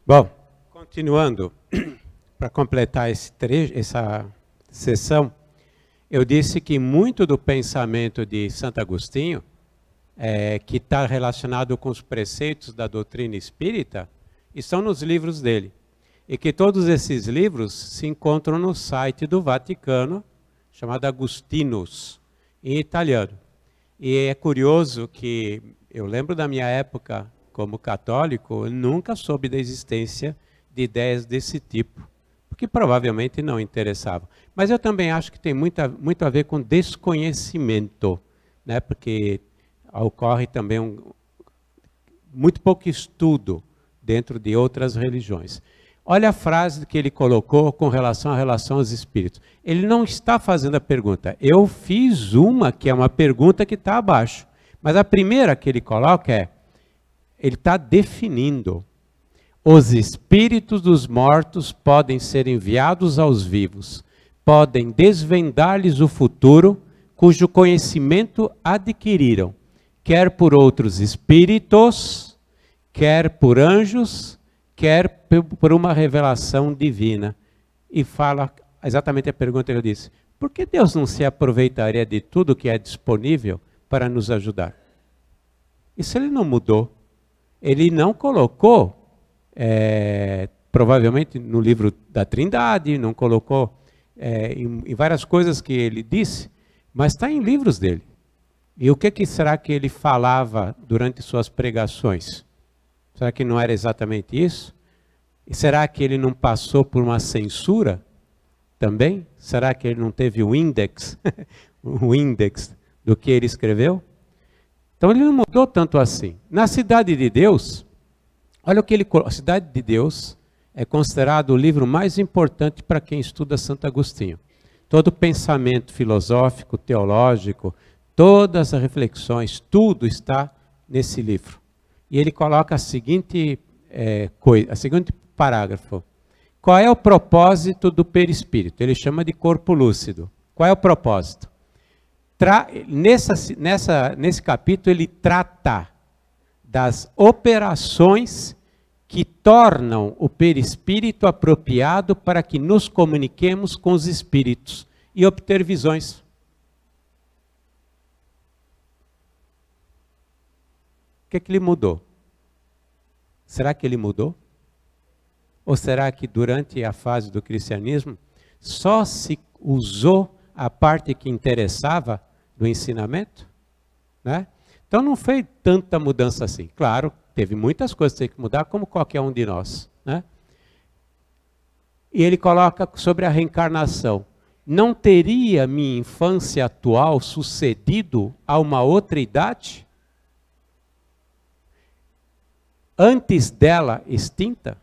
Bom, continuando, para completar essa sessão, eu disse que muito do pensamento de Santo Agostinho, que está relacionado com os preceitos da doutrina espírita, estão nos livros dele. E que todos esses livros se encontram no site do Vaticano, chamado Agustinus, em italiano. E é curioso que eu lembro da minha época como católico, eu nunca soube da existência de ideias desse tipo, porque provavelmente não interessavam. Mas eu também acho que tem muito a ver com desconhecimento, né? Porque ocorre também muito pouco estudo dentro de outras religiões. Olha a frase que ele colocou com relação à relação aos espíritos. Ele não está fazendo a pergunta. Eu fiz uma que é uma pergunta que está abaixo. Mas a primeira que ele coloca ele está definindo. Os espíritos dos mortos podem ser enviados aos vivos. Podem desvendar-lhes o futuro, cujo conhecimento adquiriram, quer por outros espíritos, quer por anjos, quer por uma revelação divina. E fala exatamente a pergunta que eu disse. Por que Deus não se aproveitaria de tudo que é disponível para nos ajudar? Isso ele não mudou. Ele não colocou, provavelmente no livro da Trindade, não colocou em várias coisas que ele disse, mas está em livros dele. E o que será que ele falava durante suas pregações? Será que não era exatamente isso? E será que ele não passou por uma censura também? Será que ele não teve o índex, o índex do que ele escreveu? Então ele não mudou tanto assim. Na Cidade de Deus, olha o que ele colocou. A Cidade de Deus é considerado o livro mais importante para quem estuda Santo Agostinho. Todo pensamento filosófico, teológico, todas as reflexões, tudo está nesse livro. E ele coloca a seguinte parágrafo. Qual é o propósito do perispírito? Ele chama de corpo lúcido. Qual é o propósito? Nesse capítulo ele trata das operações que tornam o perispírito apropriado para que nos comuniquemos com os espíritos e obter visões. O que ele mudou? Será que ele mudou? Ou será que durante a fase do cristianismo só se usou a parte que interessava do ensinamento? Né? Então não foi tanta mudança assim. Claro, teve muitas coisas que tem que mudar, como qualquer um de nós. Né? E ele coloca sobre a reencarnação. Não teria minha infância atual sucedido a uma outra idade? Antes dela extinta?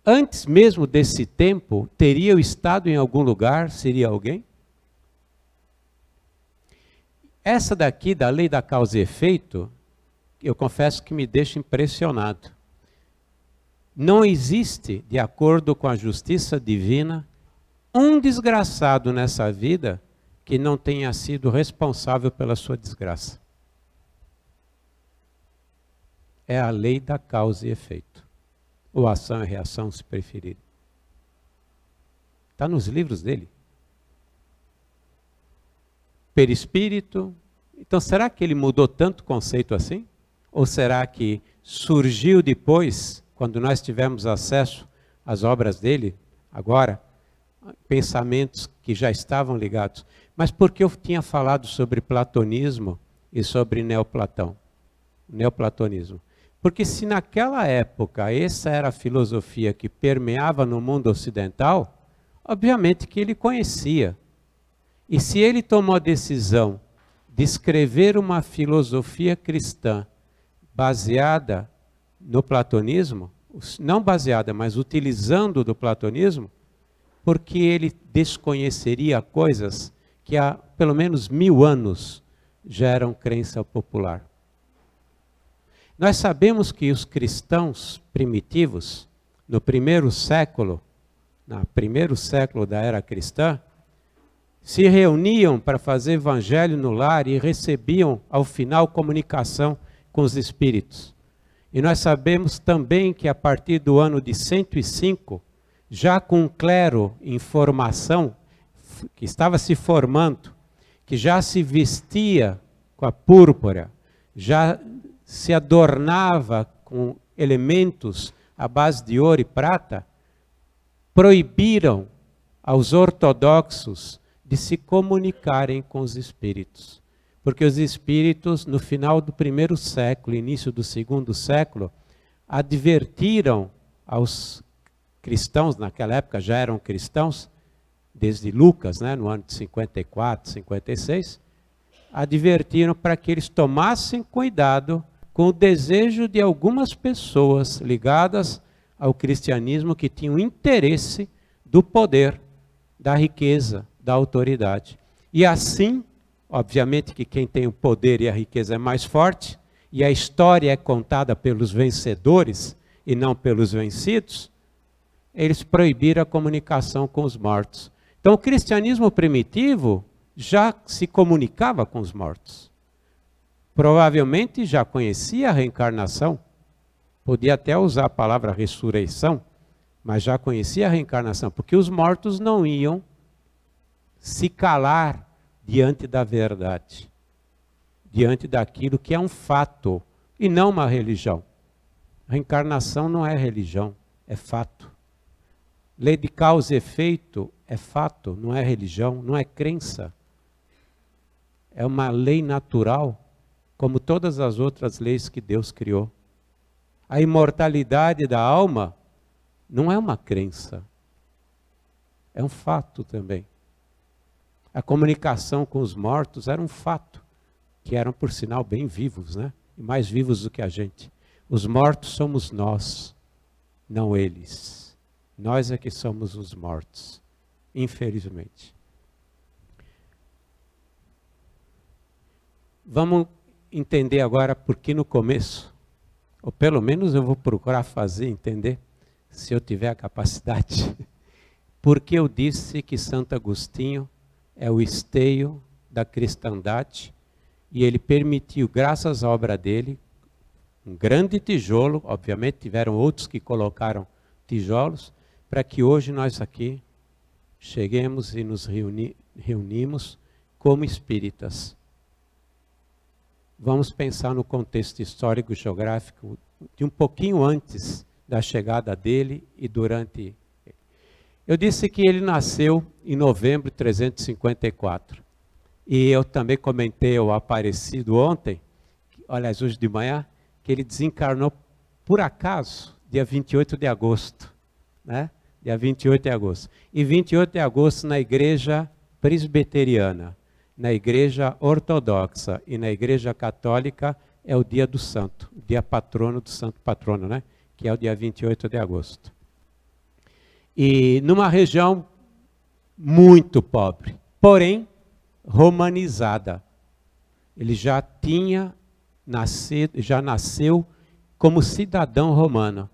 Antes mesmo desse tempo, teria eu estado em algum lugar, seria alguém? Essa daqui, da lei da causa e efeito, eu confesso que me deixa impressionado. Não existe, de acordo com a justiça divina, um desgraçado nessa vida que não tenha sido responsável pela sua desgraça. É a lei da causa e efeito. Ou ação e reação, se preferir. Está nos livros dele. Perispírito. Então, será que ele mudou tanto conceito assim? Ou será que surgiu depois, quando nós tivemos acesso às obras dele, agora, pensamentos que já estavam ligados? Mas por que eu tinha falado sobre platonismo e sobre neoplatonismo? Porque se naquela época essa era a filosofia que permeava no mundo ocidental, obviamente que ele conhecia. E se ele tomou a decisão de escrever uma filosofia cristã baseada no platonismo, não baseada, mas utilizando do platonismo, porque ele desconheceria coisas que há pelo menos 1000 anos já eram crença popular. Nós sabemos que os cristãos primitivos, no primeiro século da era cristã, se reuniam para fazer evangelho no lar e recebiam, ao final, comunicação com os espíritos. E nós sabemos também que a partir do ano de 105, já com um clero em formação, que estava se formando, que já se vestia com a púrpura, já se adornava com elementos à base de ouro e prata, proibiram aos ortodoxos de se comunicarem com os espíritos. Porque os espíritos, no final do primeiro século, início do segundo século, advertiram aos cristãos, naquela época já eram cristãos, desde Lucas, né, no ano de 54, 56, advertiram para que eles tomassem cuidado com o desejo de algumas pessoas ligadas ao cristianismo que tinham interesse do poder, da riqueza, da autoridade. E assim, obviamente que quem tem o poder e a riqueza é mais forte, e a história é contada pelos vencedores e não pelos vencidos, eles proibiram a comunicação com os mortos. Então o cristianismo primitivo já se comunicava com os mortos. Provavelmente já conhecia a reencarnação, podia até usar a palavra ressurreição, mas já conhecia a reencarnação, porque os mortos não iam se calar diante da verdade, diante daquilo que é um fato e não uma religião. A reencarnação não é religião, é fato. Lei de causa e efeito é fato, não é religião, não é crença. É uma lei natural, como todas as outras leis que Deus criou. A imortalidade da alma não é uma crença, é um fato também. A comunicação com os mortos era um fato, que eram, por sinal, bem vivos, né? E mais vivos do que a gente. Os mortos somos nós, não eles. Nós é que somos os mortos, infelizmente. Vamos entender agora por que no começo, ou pelo menos eu vou procurar fazer entender, se eu tiver a capacidade, porque eu disse que Santo Agostinho é o esteio da cristandade, e ele permitiu, graças à obra dele, um grande tijolo, obviamente tiveram outros que colocaram tijolos, para que hoje nós aqui cheguemos e nos reunimos como espíritas. Vamos pensar no contexto histórico e geográfico de um pouquinho antes da chegada dele e durante. Eu disse que ele nasceu em novembro de 354. E eu também comentei ao Aparecido ontem, aliás, hoje de manhã, que ele desencarnou por acaso, dia 28 de agosto. Né? Dia 28 de agosto. E 28 de agosto na igreja presbiteriana, na igreja ortodoxa e na igreja católica é o dia do santo, o dia patrono do santo patrono, né? Que é o dia 28 de agosto. E numa região muito pobre, porém romanizada. Ele já tinha nascido, já nasceu como cidadão romano,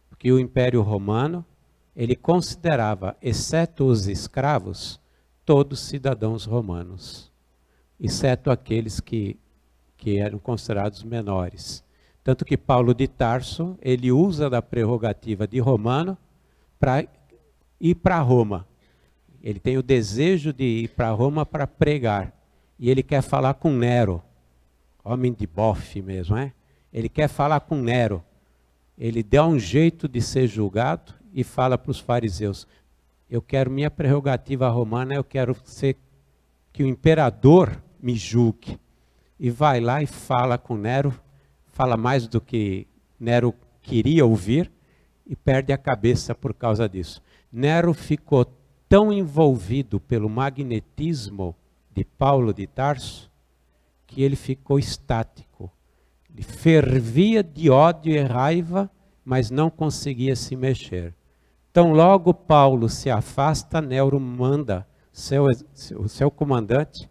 porque o Império Romano, ele considerava, exceto os escravos, todos cidadãos romanos, exceto aqueles que eram considerados menores. Tanto que Paulo de Tarso, ele usa da prerrogativa de romano para ir para Roma. Ele tem o desejo de ir para Roma para pregar. E ele quer falar com Nero, homem de bofe mesmo, é? Ele quer falar com Nero. Ele dá um jeito de ser julgado e fala para os fariseus: eu quero minha prerrogativa romana, eu quero que o imperador me julgue. E vai lá e fala com Nero, fala mais do que Nero queria ouvir e perde a cabeça por causa disso. Nero ficou tão envolvido pelo magnetismo de Paulo de Tarso que ele ficou estático. Ele fervia de ódio e raiva, mas não conseguia se mexer. Então, logo Paulo se afasta, Nero manda o seu comandante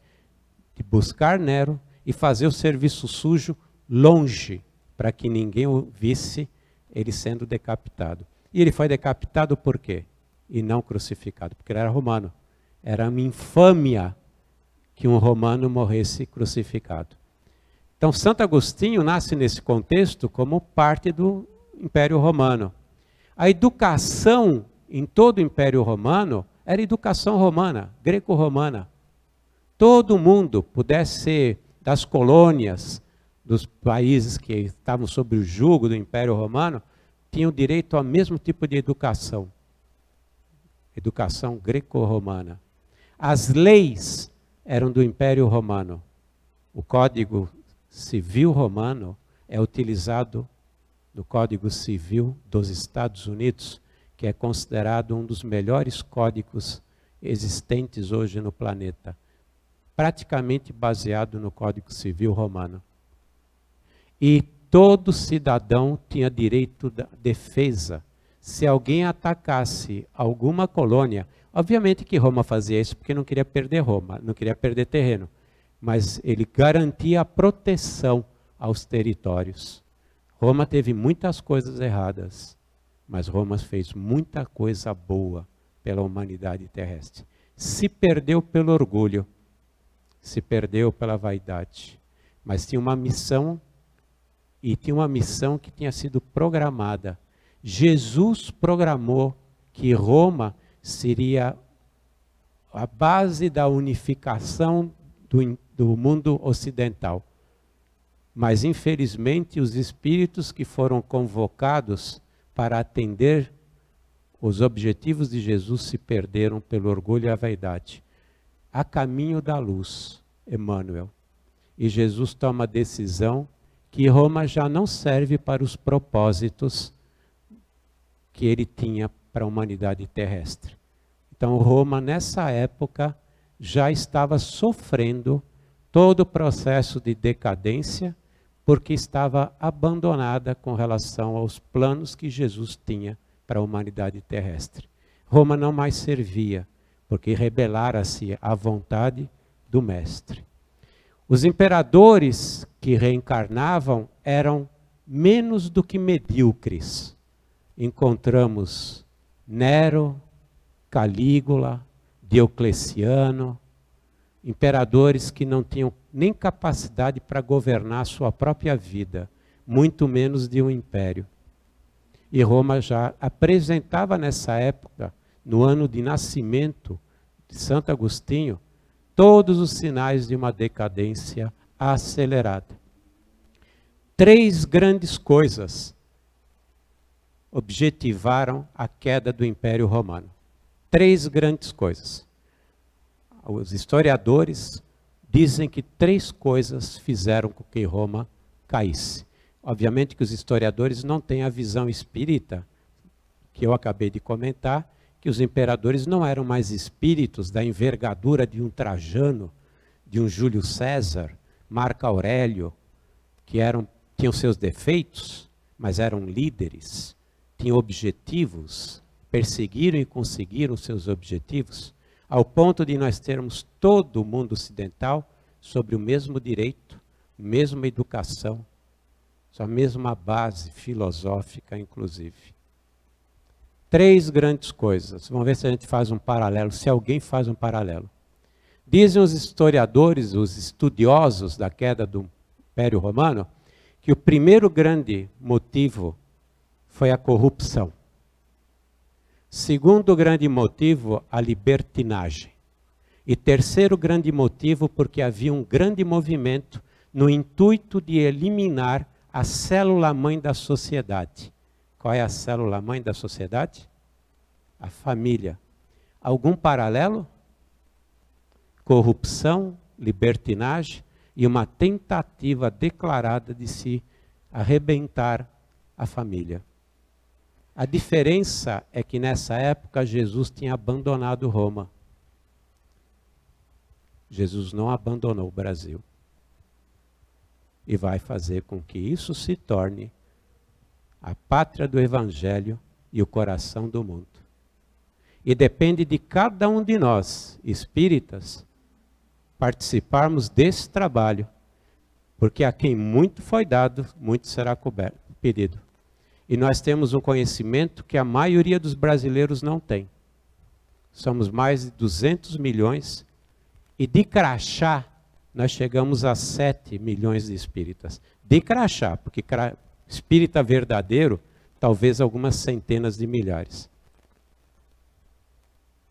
de buscar Nero e fazer o serviço sujo longe, para que ninguém o visse ele sendo decapitado. E ele foi decapitado por quê? E não crucificado, porque ele era romano. Era uma infâmia que um romano morresse crucificado. Então, Santo Agostinho nasce nesse contexto como parte do Império Romano. A educação em todo o Império Romano era educação romana, greco-romana. Todo mundo, pudesse ser das colônias, dos países que estavam sob o jugo do Império Romano, tinham direito ao mesmo tipo de educação. Educação greco-romana. As leis eram do Império Romano. O Código Civil Romano é utilizado no Código Civil dos Estados Unidos, que é considerado um dos melhores códigos existentes hoje no planeta, praticamente baseado no Código Civil Romano. E todo cidadão tinha direito à defesa. Se alguém atacasse alguma colônia, obviamente que Roma fazia isso porque não queria perder Roma, não queria perder terreno, mas ele garantia a proteção aos territórios. Roma teve muitas coisas erradas, mas Roma fez muita coisa boa pela humanidade terrestre. Se perdeu pelo orgulho, se perdeu pela vaidade, mas tinha uma missão, e tinha uma missão que tinha sido programada. Jesus programou que Roma seria a base da unificação do mundo ocidental. Mas, infelizmente, os espíritos que foram convocados para atender os objetivos de Jesus se perderam pelo orgulho e a vaidade. A caminho da luz, Emmanuel. E Jesus toma a decisão que Roma já não serve para os propósitos que ele tinha para a humanidade terrestre. Então, Roma, nessa época, já estava sofrendo todo o processo de decadência, porque estava abandonada com relação aos planos que Jesus tinha para a humanidade terrestre. Roma não mais servia, porque rebelara-se à vontade do Mestre. Os imperadores que reencarnavam eram menos do que medíocres. Encontramos Nero, Calígula, Diocleciano, imperadores que não tinham nem capacidade para governar a sua própria vida, muito menos de um império. E Roma já apresentava nessa época, no ano de nascimento de Santo Agostinho, todos os sinais de uma decadência acelerada. 3 grandes coisas objetivaram a queda do Império Romano. 3 grandes coisas. Os historiadores dizem que 3 coisas fizeram com que Roma caísse. Obviamente que os historiadores não têm a visão espírita, que eu acabei de comentar, que os imperadores não eram mais espíritos da envergadura de um Trajano, de um Júlio César, Marco Aurélio, que tinham seus defeitos, mas eram líderes, tinham objetivos, perseguiram e conseguiram seus objetivos, ao ponto de nós termos todo o mundo ocidental sobre o mesmo direito, mesma educação, a mesma base filosófica, inclusive. 3 grandes coisas. Vamos ver se a gente faz um paralelo, se alguém faz um paralelo. Dizem os historiadores, os estudiosos da queda do Império Romano, que o primeiro grande motivo foi a corrupção. Segundo grande motivo, a libertinagem. E terceiro grande motivo, porque havia um grande movimento no intuito de eliminar a célula-mãe da sociedade. Qual é a célula-mãe da sociedade? A família. Algum paralelo? Corrupção, libertinagem e uma tentativa declarada de se arrebentar a família. A diferença é que nessa época Jesus tinha abandonado Roma. Jesus não abandonou o Brasil. E vai fazer com que isso se torne a pátria do Evangelho e o coração do mundo. E depende de cada um de nós, espíritas, participarmos desse trabalho, porque a quem muito foi dado, muito será pedido. E nós temos um conhecimento que a maioria dos brasileiros não tem. Somos mais de 200 milhões e de crachá nós chegamos a 7 milhões de espíritas. De crachá, porque espírita verdadeiro, talvez algumas centenas de milhares.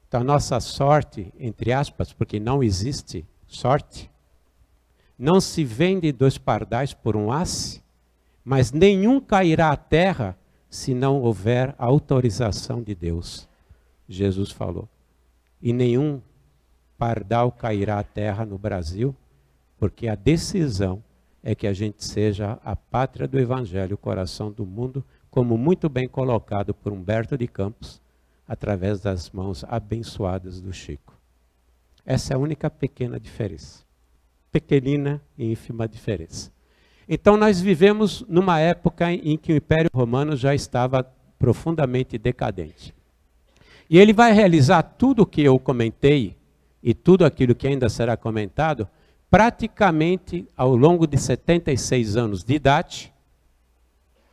Então, a nossa sorte, entre aspas, porque não existe sorte, não se vende 2 pardais por um asse, mas nenhum cairá à terra se não houver autorização de Deus. Jesus falou. E nenhum pardal cairá à terra no Brasil, porque a decisão é que a gente seja a pátria do Evangelho, o coração do mundo, como muito bem colocado por Humberto de Campos, através das mãos abençoadas do Chico. Essa é a única pequena diferença. Pequenina e ínfima diferença. Então nós vivemos numa época em que o Império Romano já estava profundamente decadente. E ele vai realizar tudo o que eu comentei, e tudo aquilo que ainda será comentado, praticamente ao longo de 76 anos de idade,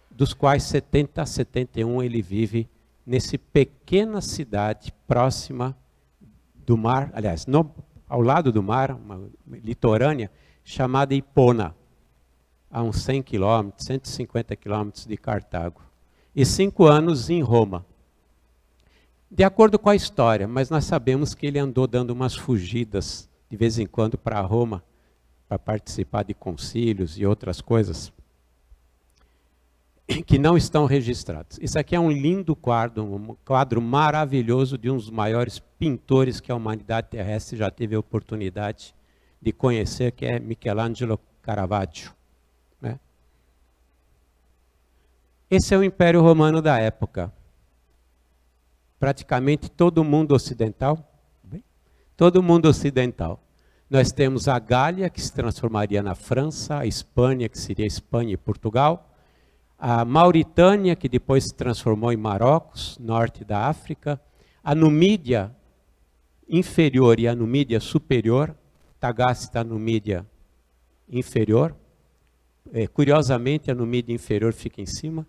dos quais 70 a 71 ele vive nessa pequena cidade próxima do mar, aliás, ao lado do mar, uma litorânea, chamada Hipona, a uns 100 quilômetros, 150 quilômetros de Cartago. E 5 anos em Roma. De acordo com a história, mas nós sabemos que ele andou dando umas fugidas de vez em quando para Roma, para participar de concílios e outras coisas, que não estão registrados. Isso aqui é um lindo quadro maravilhoso de um dos maiores pintores que a humanidade terrestre já teve a oportunidade de conhecer, que é Michelangelo Caravaggio. Né? Esse é o Império Romano da época. Praticamente todo o mundo ocidental, todo o mundo ocidental. Nós temos a Gália, que se transformaria na França, a Espanha, que seria Espanha e Portugal, a Mauritânia, que depois se transformou em Marrocos, norte da África, a Numídia inferior e a Numídia superior, Tagaste a Numídia inferior, curiosamente a Numídia inferior fica em cima.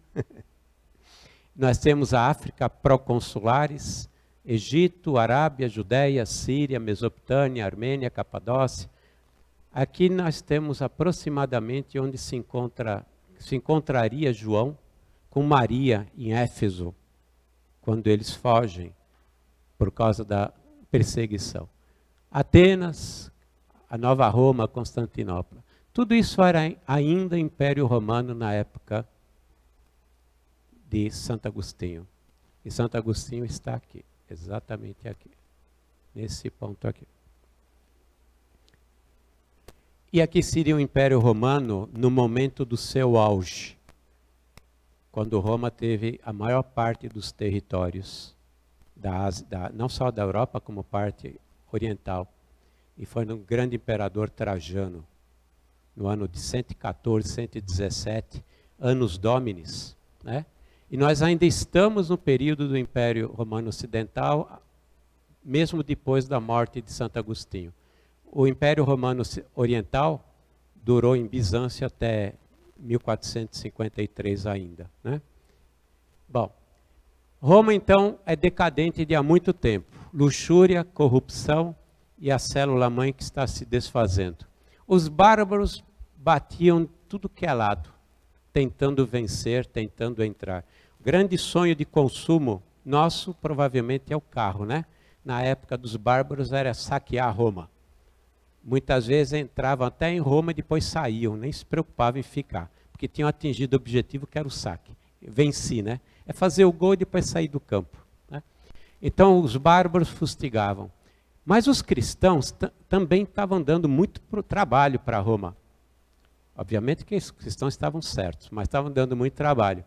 Nós temos a África proconsulares, Egito, Arábia, Judéia, Síria, Mesopotâmia, Armênia, Capadócia. Aqui nós temos aproximadamente onde se encontraria João com Maria em Éfeso, quando eles fogem por causa da perseguição. Atenas, a Nova Roma, Constantinopla. Tudo isso era ainda Império Romano na época de Santo Agostinho. E Santo Agostinho está aqui, exatamente aqui, nesse ponto aqui. E aqui seria o Império Romano no momento do seu auge, quando Roma teve a maior parte dos territórios, não só da Europa, como parte oriental. E foi no grande imperador Trajano, no ano de 114, 117, Annus Dominis, né? E nós ainda estamos no período do Império Romano Ocidental, mesmo depois da morte de Santo Agostinho. O Império Romano Oriental durou em Bizâncio até 1453 ainda, né? Bom, Roma então é decadente de há muito tempo. Luxúria, corrupção e a célula-mãe que está se desfazendo. Os bárbaros batiam tudo que é lado, tentando vencer, tentando entrar. O grande sonho de consumo nosso provavelmente é o carro, né? Na época dos bárbaros era saquear Roma. Muitas vezes entravam até em Roma e depois saíam, nem se preocupavam em ficar, porque tinham atingido o objetivo que era o saque. Venci, né? É fazer o gol e depois sair do campo, né? Então os bárbaros fustigavam. Mas os cristãos também estavam dando muito trabalho para Roma. Obviamente que os cristãos estavam certos, mas estavam dando muito trabalho.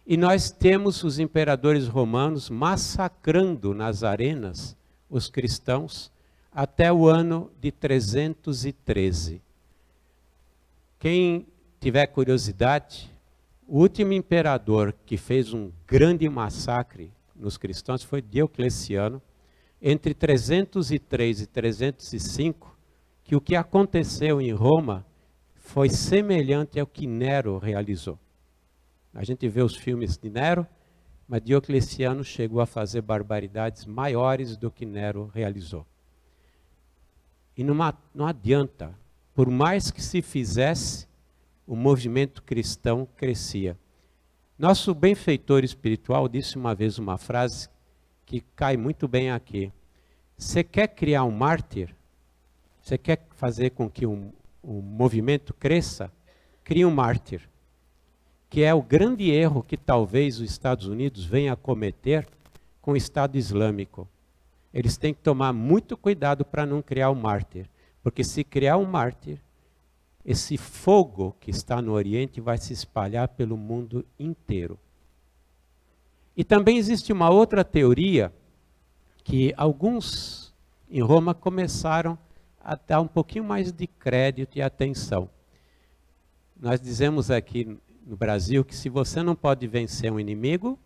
E nós temos os imperadores romanos massacrando nas arenas os cristãos até o ano de 313. Quem tiver curiosidade, o último imperador que fez um grande massacre nos cristãos foi Diocleciano, entre 303 e 305, que o que aconteceu em Roma foi semelhante ao que Nero realizou. A gente vê os filmes de Nero, mas Diocleciano chegou a fazer barbaridades maiores do que Nero realizou. E não adianta por mais que se fizesse, o movimento cristão crescia. Nosso benfeitor espiritual disse uma vez uma frase que cai muito bem aqui. Você quer criar um mártir? Você quer fazer com que o movimento cresça? Crie um mártir. Que é o grande erro que talvez os Estados Unidos venham a cometer com o Estado Islâmico. Eles têm que tomar muito cuidado para não criar um mártir. Porque se criar um mártir, esse fogo que está no Oriente vai se espalhar pelo mundo inteiro. E também existe uma outra teoria que alguns em Roma começaram a dar um pouquinho mais de crédito e atenção. Nós dizemos aqui no Brasil que se você não pode vencer um inimigo,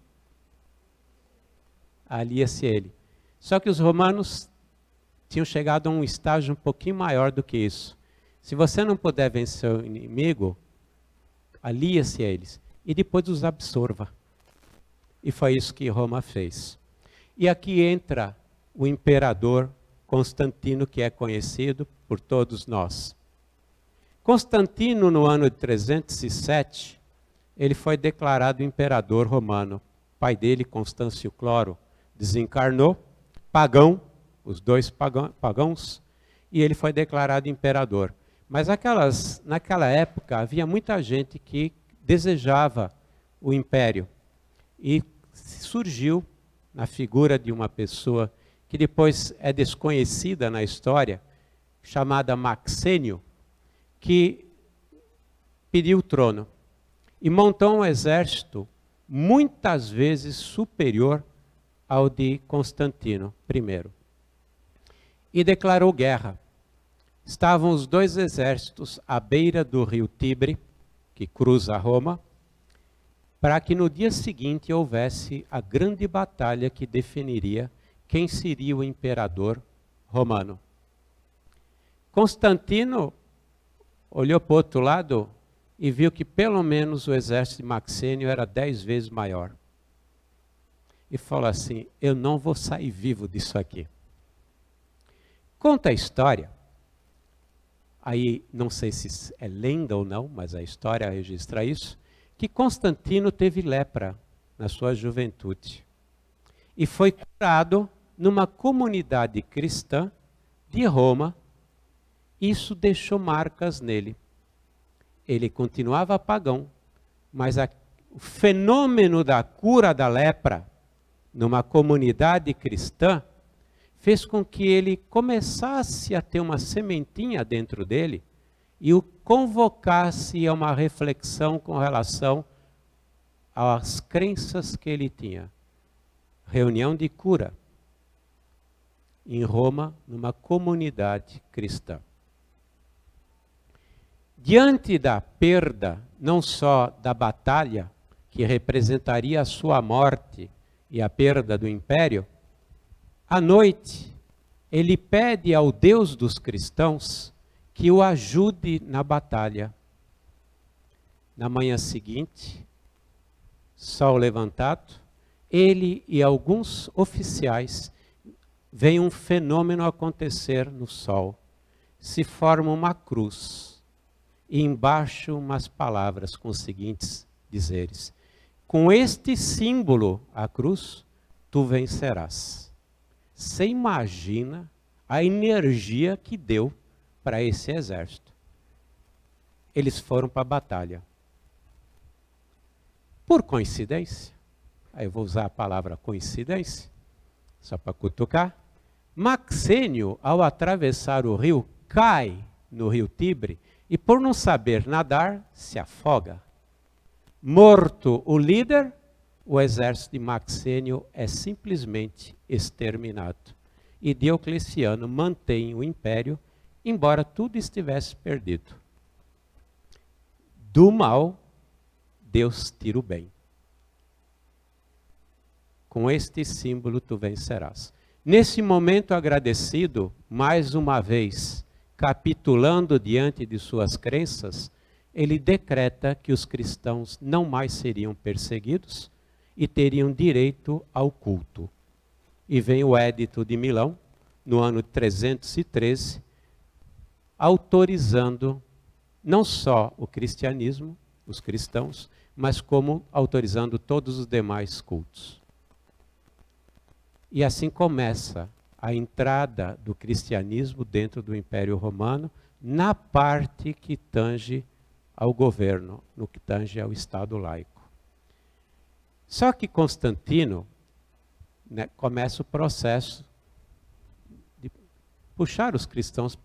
alia-se ele. Só que os romanos tinham chegado a um estágio um pouquinho maior do que isso. Se você não puder vencer o inimigo, alia-se a eles e depois os absorva. E foi isso que Roma fez. E aqui entra o imperador Constantino, que é conhecido por todos nós. Constantino, no ano de 307, ele foi declarado imperador romano. O pai dele, Constâncio Cloro, desencarnou, pagão, os dois pagãos, e ele foi declarado imperador. Mas naquela época havia muita gente que desejava o império. E surgiu na figura de uma pessoa que depois é desconhecida na história, chamada Maxênio, que pediu o trono e montou um exército muitas vezes superior ao de Constantino I. E declarou guerra. Estavam os dois exércitos à beira do rio Tibre, que cruza Roma, para que no dia seguinte houvesse a grande batalha que definiria quem seria o imperador romano. Constantino olhou para o outro lado e viu que pelo menos o exército de Maxênio era 10 vezes maior. E falou assim, eu não vou sair vivo disso aqui. Conta a história, aí não sei se é lenda ou não, mas a história registra isso, que Constantino teve lepra na sua juventude. E foi curado numa comunidade cristã de Roma. Isso deixou marcas nele. Ele continuava pagão, mas o fenômeno da cura da lepra numa comunidade cristã fez com que ele começasse a ter uma sementinha dentro dele e o convocasse a uma reflexão com relação às crenças que ele tinha. Reunião de cura em Roma, numa comunidade cristã. Diante da perda, não só da batalha, que representaria a sua morte e a perda do império, à noite, ele pede ao Deus dos cristãos que o ajude na batalha. Na manhã seguinte, sol levantado, ele e alguns oficiais veem um fenômeno acontecer no sol. Se forma uma cruz e embaixo umas palavras com os seguintes dizeres: com este símbolo, a cruz, tu vencerás. Você imagina a energia que deu para esse exército. Eles foram para a batalha. Por coincidência, aí eu vou usar a palavra coincidência, só para cutucar, Maxênio, ao atravessar o rio, cai no rio Tibre e, por não saber nadar, se afoga. Morto o líder, o exército de Maxênio é simplesmente exterminado. E Diocleciano mantém o império, embora tudo estivesse perdido. Do mal, Deus tira o bem. Com este símbolo tu vencerás. Nesse momento agradecido, mais uma vez, capitulando diante de suas crenças, ele decreta que os cristãos não mais seriam perseguidos e teriam direito ao culto. E vem o Édito de Milão, no ano 313, autorizando não só o cristianismo, os cristãos, mas como autorizando todos os demais cultos. E assim começa a entrada do cristianismo dentro do Império Romano, na parte que tange ao governo, no que tange ao Estado laico. Só que Constantino, né, começa o processo de puxar os cristãos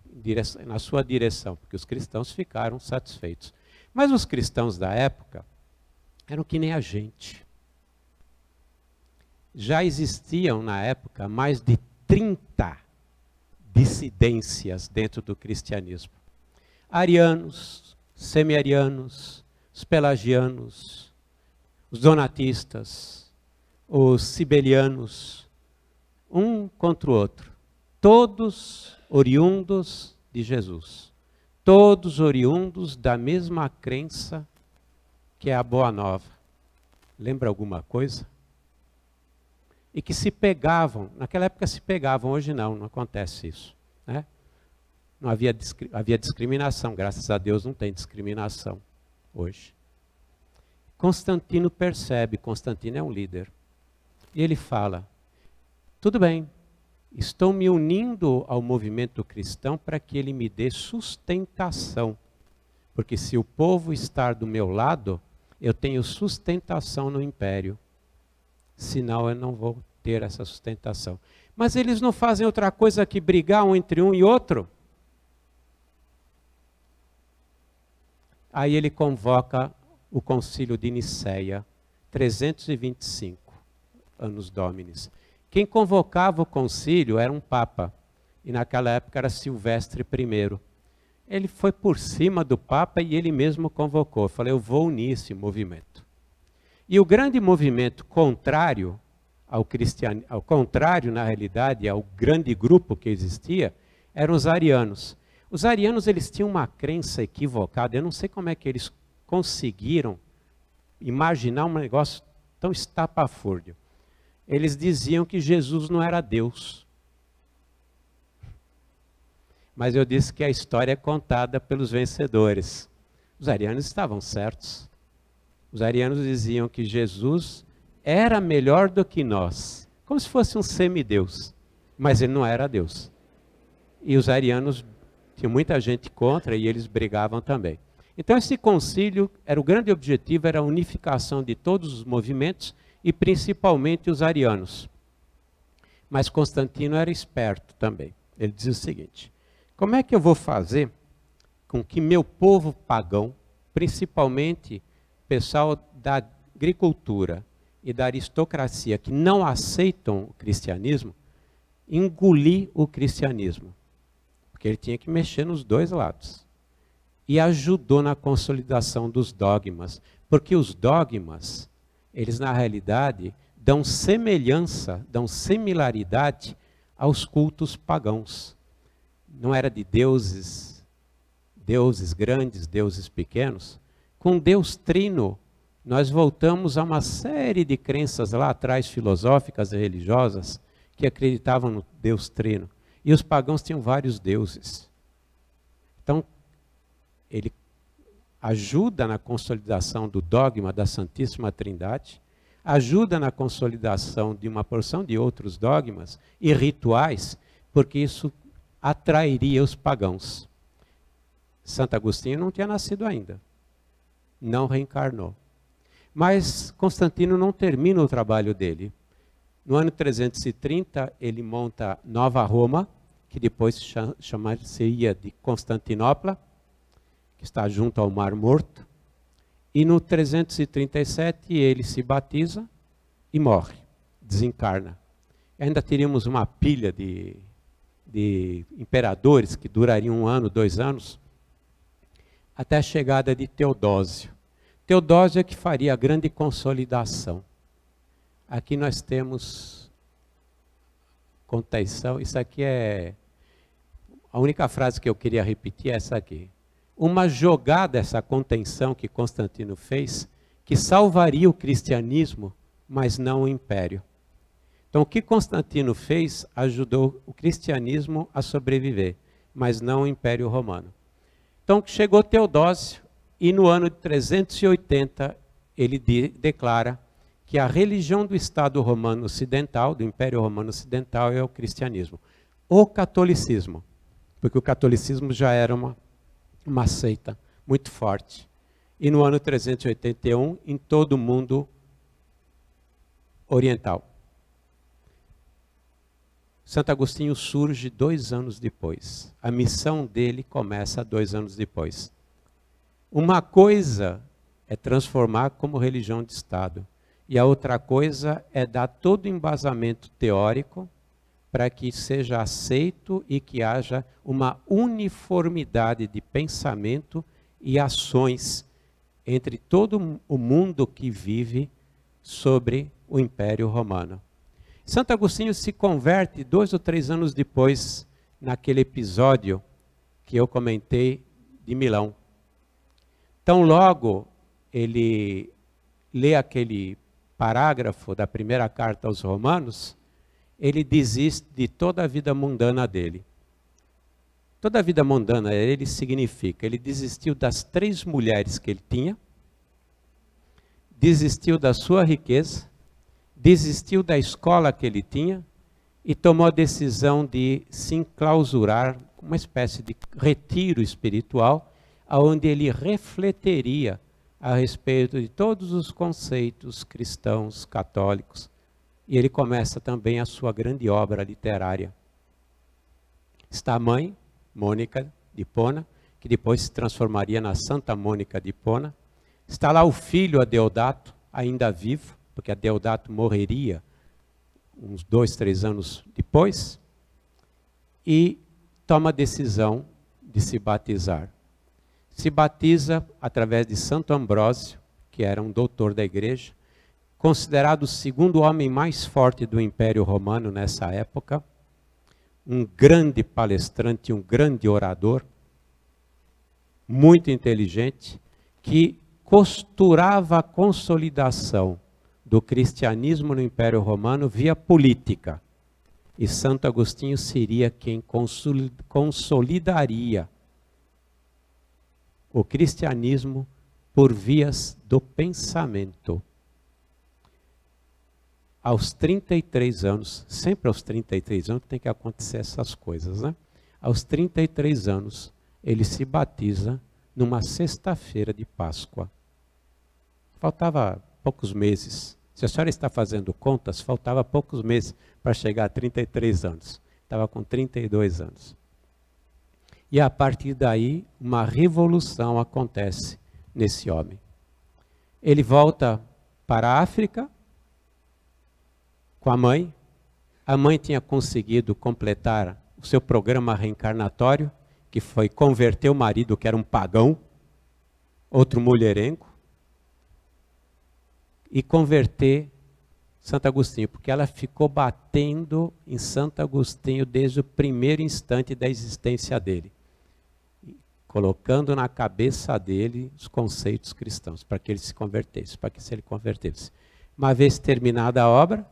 na sua direção, porque os cristãos ficaram satisfeitos. Mas os cristãos da época eram que nem a gente. Já existiam na época mais de 30 dissidências dentro do cristianismo. Arianos, semi-arianos, os pelagianos, os donatistas, os sibelianos, um contra o outro, todos oriundos de Jesus, todos oriundos da mesma crença que é a Boa Nova. Lembra alguma coisa? E que se pegavam, naquela época se pegavam, hoje não acontece isso, né? Não havia discriminação, graças a Deus não tem discriminação hoje. Constantino percebe, Constantino é um líder, e ele fala, tudo bem, estou me unindo ao movimento cristão para que ele me dê sustentação, porque se o povo estar do meu lado, eu tenho sustentação no império, senão eu não vou ter essa sustentação. Mas eles não fazem outra coisa que brigar entre um e outro? Aí ele convoca o concílio de Nicéia, 325 anos Dominis. Quem convocava o concílio era um papa, e naquela época era Silvestre I. Ele foi por cima do papa e ele mesmo convocou. Eu falei, eu vou unir esse movimento. E o grande movimento contrário ao cristianismo, ao contrário, na realidade, ao grande grupo que existia, eram os arianos. Os arianos, eles tinham uma crença equivocada, eu não sei como é que eles conseguiram imaginar um negócio tão estapafúrdio. Eles diziam que Jesus não era Deus. Mas eu disse que a história é contada pelos vencedores. Os arianos estavam certos. Os arianos diziam que Jesus era melhor do que nós, como se fosse um semideus, mas ele não era Deus. E os arianos, tinha muita gente contra e eles brigavam também. Então esse concílio, o grande objetivo era a unificação de todos os movimentos e principalmente os arianos. Mas Constantino era esperto também. Ele diz o seguinte, como é que eu vou fazer com que meu povo pagão, principalmente pessoal da agricultura e da aristocracia que não aceitam o cristianismo, engolir o cristianismo? Porque ele tinha que mexer nos dois lados. E ajudou na consolidação dos dogmas, porque os dogmas, eles na realidade dão semelhança, dão similaridade aos cultos pagãos. Não era de deuses grandes, deuses pequenos. Com Deus Trino, nós voltamos a uma série de crenças lá atrás, filosóficas e religiosas, que acreditavam no Deus Trino. E os pagãos tinham vários deuses. Então, ele ajuda na consolidação do dogma da Santíssima Trindade, ajuda na consolidação de uma porção de outros dogmas e rituais, porque isso atrairia os pagãos. Santo Agostinho não tinha nascido ainda, não reencarnou. Mas Constantino não termina o trabalho dele. No ano 330, ele monta Nova Roma, que depois chamaria de Constantinopla, que está junto ao Mar Morto. E no 337, ele se batiza e morre, desencarna. Ainda teríamos uma pilha de imperadores que durariam 1 ano, 2 anos, até a chegada de Teodósio. Teodósio é que faria a grande consolidação. Aqui nós temos contenção, isso aqui é... A única frase que eu queria repetir é essa aqui. Uma jogada, essa contenção que Constantino fez, que salvaria o cristianismo, mas não o império. Então o que Constantino fez ajudou o cristianismo a sobreviver, mas não o Império Romano. Então chegou Teodósio e no ano de 380 ele declara que a religião do Estado Romano Ocidental, do Império Romano Ocidental, é o cristianismo. O catolicismo, porque o catolicismo já era uma seita muito forte. E no ano 381, em todo o mundo oriental. Santo Agostinho surge 2 anos depois. A missão dele começa 2 anos depois. Uma coisa é transformar como religião de Estado. E a outra coisa é dar todo o embasamento teórico para que seja aceito e que haja uma uniformidade de pensamento e ações entre todo o mundo que vive sobre o Império Romano. Santo Agostinho se converte 2 ou 3 anos depois, naquele episódio que eu comentei de Milão. Tão logo ele lê aquele parágrafo da primeira carta aos Romanos, ele desiste de toda a vida mundana dele. Toda a vida mundana dele significa, ele desistiu das 3 mulheres que ele tinha, desistiu da sua riqueza, desistiu da escola que ele tinha e tomou a decisão de se enclausurar, uma espécie de retiro espiritual, onde ele refletiria a respeito de todos os conceitos cristãos, católicos. E ele começa também a sua grande obra literária. Está a mãe, Mônica de Hipona, que depois se transformaria na Santa Mônica de Hipona. Está lá o filho Adeodato, ainda vivo, porque Adeodato morreria uns 2, 3 anos depois. E toma a decisão de se batizar. Se batiza através de Santo Ambrósio, que era um doutor da igreja, considerado o segundo homem mais forte do Império Romano nessa época, um grande palestrante, um grande orador, muito inteligente, que costurava a consolidação do cristianismo no Império Romano via política. E Santo Agostinho seria quem consolidaria o cristianismo por vias do pensamento. Aos 33 anos, sempre aos 33 anos tem que acontecer essas coisas, né? Aos 33 anos, ele se batiza numa sexta-feira de Páscoa. Faltava poucos meses. Se a senhora está fazendo contas, faltava poucos meses para chegar a 33 anos. Estava com 32 anos. E a partir daí, uma revolução acontece nesse homem. Ele volta para a África com a mãe. A mãe tinha conseguido completar o seu programa reencarnatório, que foi converter o marido, que era um pagão, outro mulherengo, e converter Santo Agostinho, porque ela ficou batendo em Santo Agostinho desde o primeiro instante da existência dele, colocando na cabeça dele os conceitos cristãos, para que ele se convertesse, para que ele convertesse. Uma vez terminada a obra,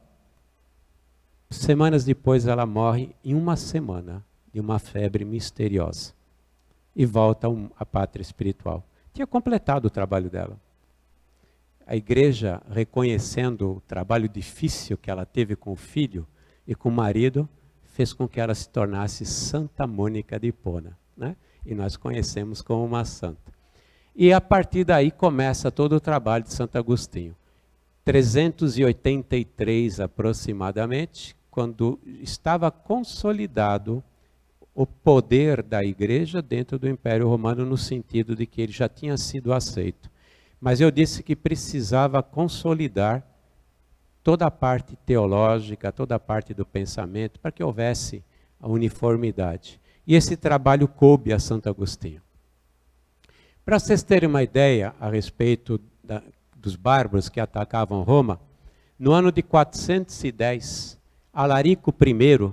semanas depois ela morre em uma semana de uma febre misteriosa e volta à pátria espiritual. Tinha completado o trabalho dela. A igreja, reconhecendo o trabalho difícil que ela teve com o filho e com o marido, fez com que ela se tornasse Santa Mônica de Hipona, né? E nós conhecemos como uma santa. E a partir daí começa todo o trabalho de Santo Agostinho. 383 aproximadamente, quando estava consolidado o poder da igreja dentro do Império Romano, no sentido de que ele já tinha sido aceito. Mas eu disse que precisava consolidar toda a parte teológica, toda a parte do pensamento, para que houvesse a uniformidade. E esse trabalho coube a Santo Agostinho. Para vocês terem uma ideia a respeito dos bárbaros que atacavam Roma, no ano de 410, Alarico I,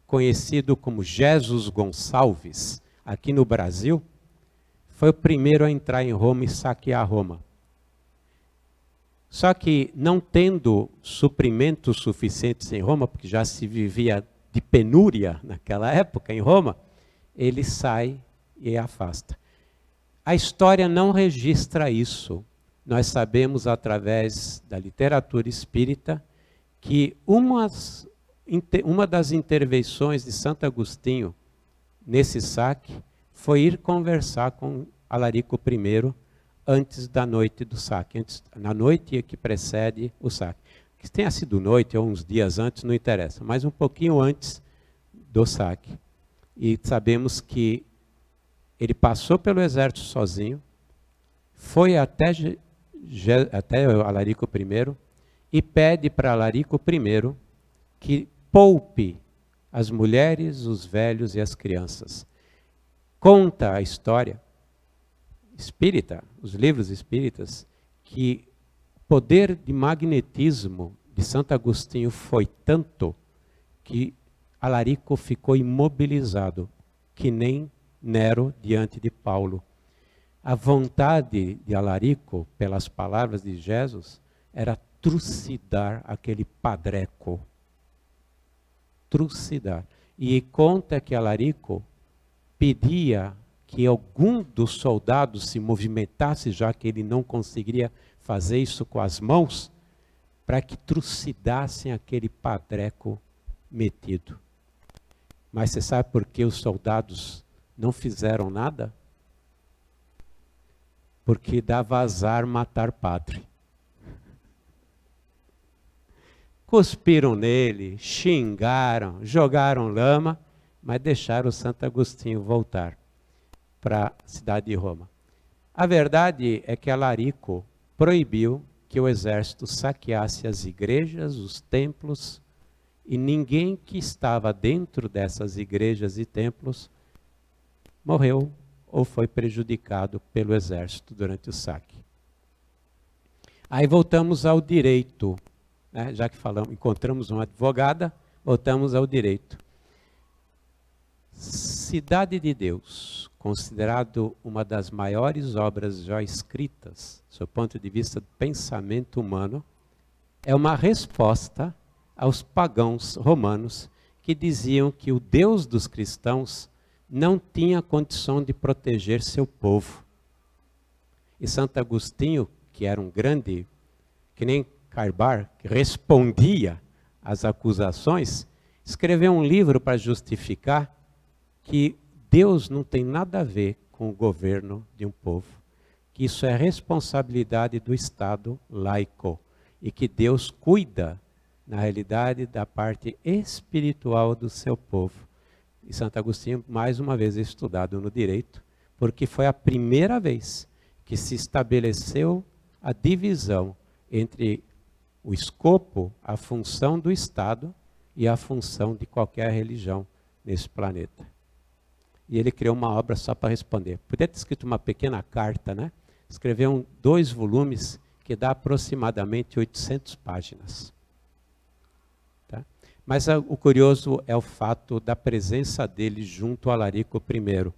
conhecido como Jesus Gonçalves, aqui no Brasil, foi o primeiro a entrar em Roma e saquear Roma. Só que, não tendo suprimentos suficientes em Roma, porque já se vivia de penúria naquela época em Roma, ele sai e afasta. A história não registra isso. Nós sabemos, através da literatura espírita, que uma das intervenções de Santo Agostinho nesse saque foi ir conversar com Alarico I antes da noite do saque, na noite que precede o saque. Que tenha sido noite ou uns dias antes, não interessa, mas um pouquinho antes do saque. E sabemos que ele passou pelo exército sozinho, foi até Alarico I e pede para Alarico I que poupe as mulheres, os velhos e as crianças. Conta a história espírita, os livros espíritas, que o poder de magnetismo de Santo Agostinho foi tanto que Alarico ficou imobilizado, que nem Nero diante de Paulo. A vontade de Alarico, pelas palavras de Jesus, era trucidar aquele padreco. Trucidar. E conta que Alarico pedia que algum dos soldados se movimentasse, já que ele não conseguiria fazer isso com as mãos, para que trucidassem aquele padreco metido. Mas você sabe por que os soldados não fizeram nada? Porque dava azar matar padre. Cuspiram nele, xingaram, jogaram lama, mas deixaram o Santo Agostinho voltar para a cidade de Roma. A verdade é que Alarico proibiu que o exército saqueasse as igrejas, os templos, e ninguém que estava dentro dessas igrejas e templos morreu ou foi prejudicado pelo exército durante o saque. Aí voltamos ao direito, né? Já que encontramos uma advogada, voltamos ao direito. Cidade de Deus, considerado uma das maiores obras já escritas, do ponto de vista do pensamento humano, é uma resposta aos pagãos romanos que diziam que o Deus dos cristãos não tinha condição de proteger seu povo. E Santo Agostinho, que era um grande, que nem Carbar, que respondia às acusações, escreveu um livro para justificar que Deus não tem nada a ver com o governo de um povo, que isso é responsabilidade do Estado laico e que Deus cuida, na realidade, da parte espiritual do seu povo. E Santo Agostinho, mais uma vez, é estudado no direito, porque foi a primeira vez que se estabeleceu a divisão entre o escopo, a função do Estado e a função de qualquer religião nesse planeta. E ele criou uma obra só para responder. Podia ter escrito uma pequena carta, né? Escreveu 2 volumes que dá aproximadamente 800 páginas. Tá? Mas o curioso é o fato da presença dele junto a Alarico I.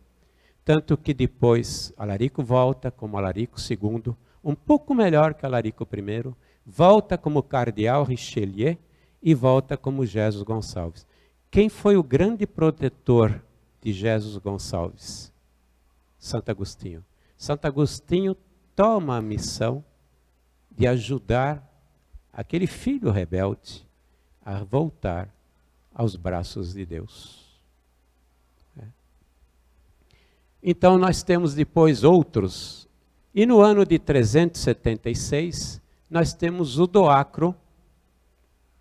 Tanto que depois Alarico volta como Alarico II, um pouco melhor que Alarico I, volta como cardeal Richelieu e volta como Jesus Gonçalves. Quem foi o grande protetor de Jesus Gonçalves? Santo Agostinho. Santo Agostinho toma a missão de ajudar aquele filho rebelde a voltar aos braços de Deus. Então nós temos depois outros, e no ano de 376 nós temos o Doacro.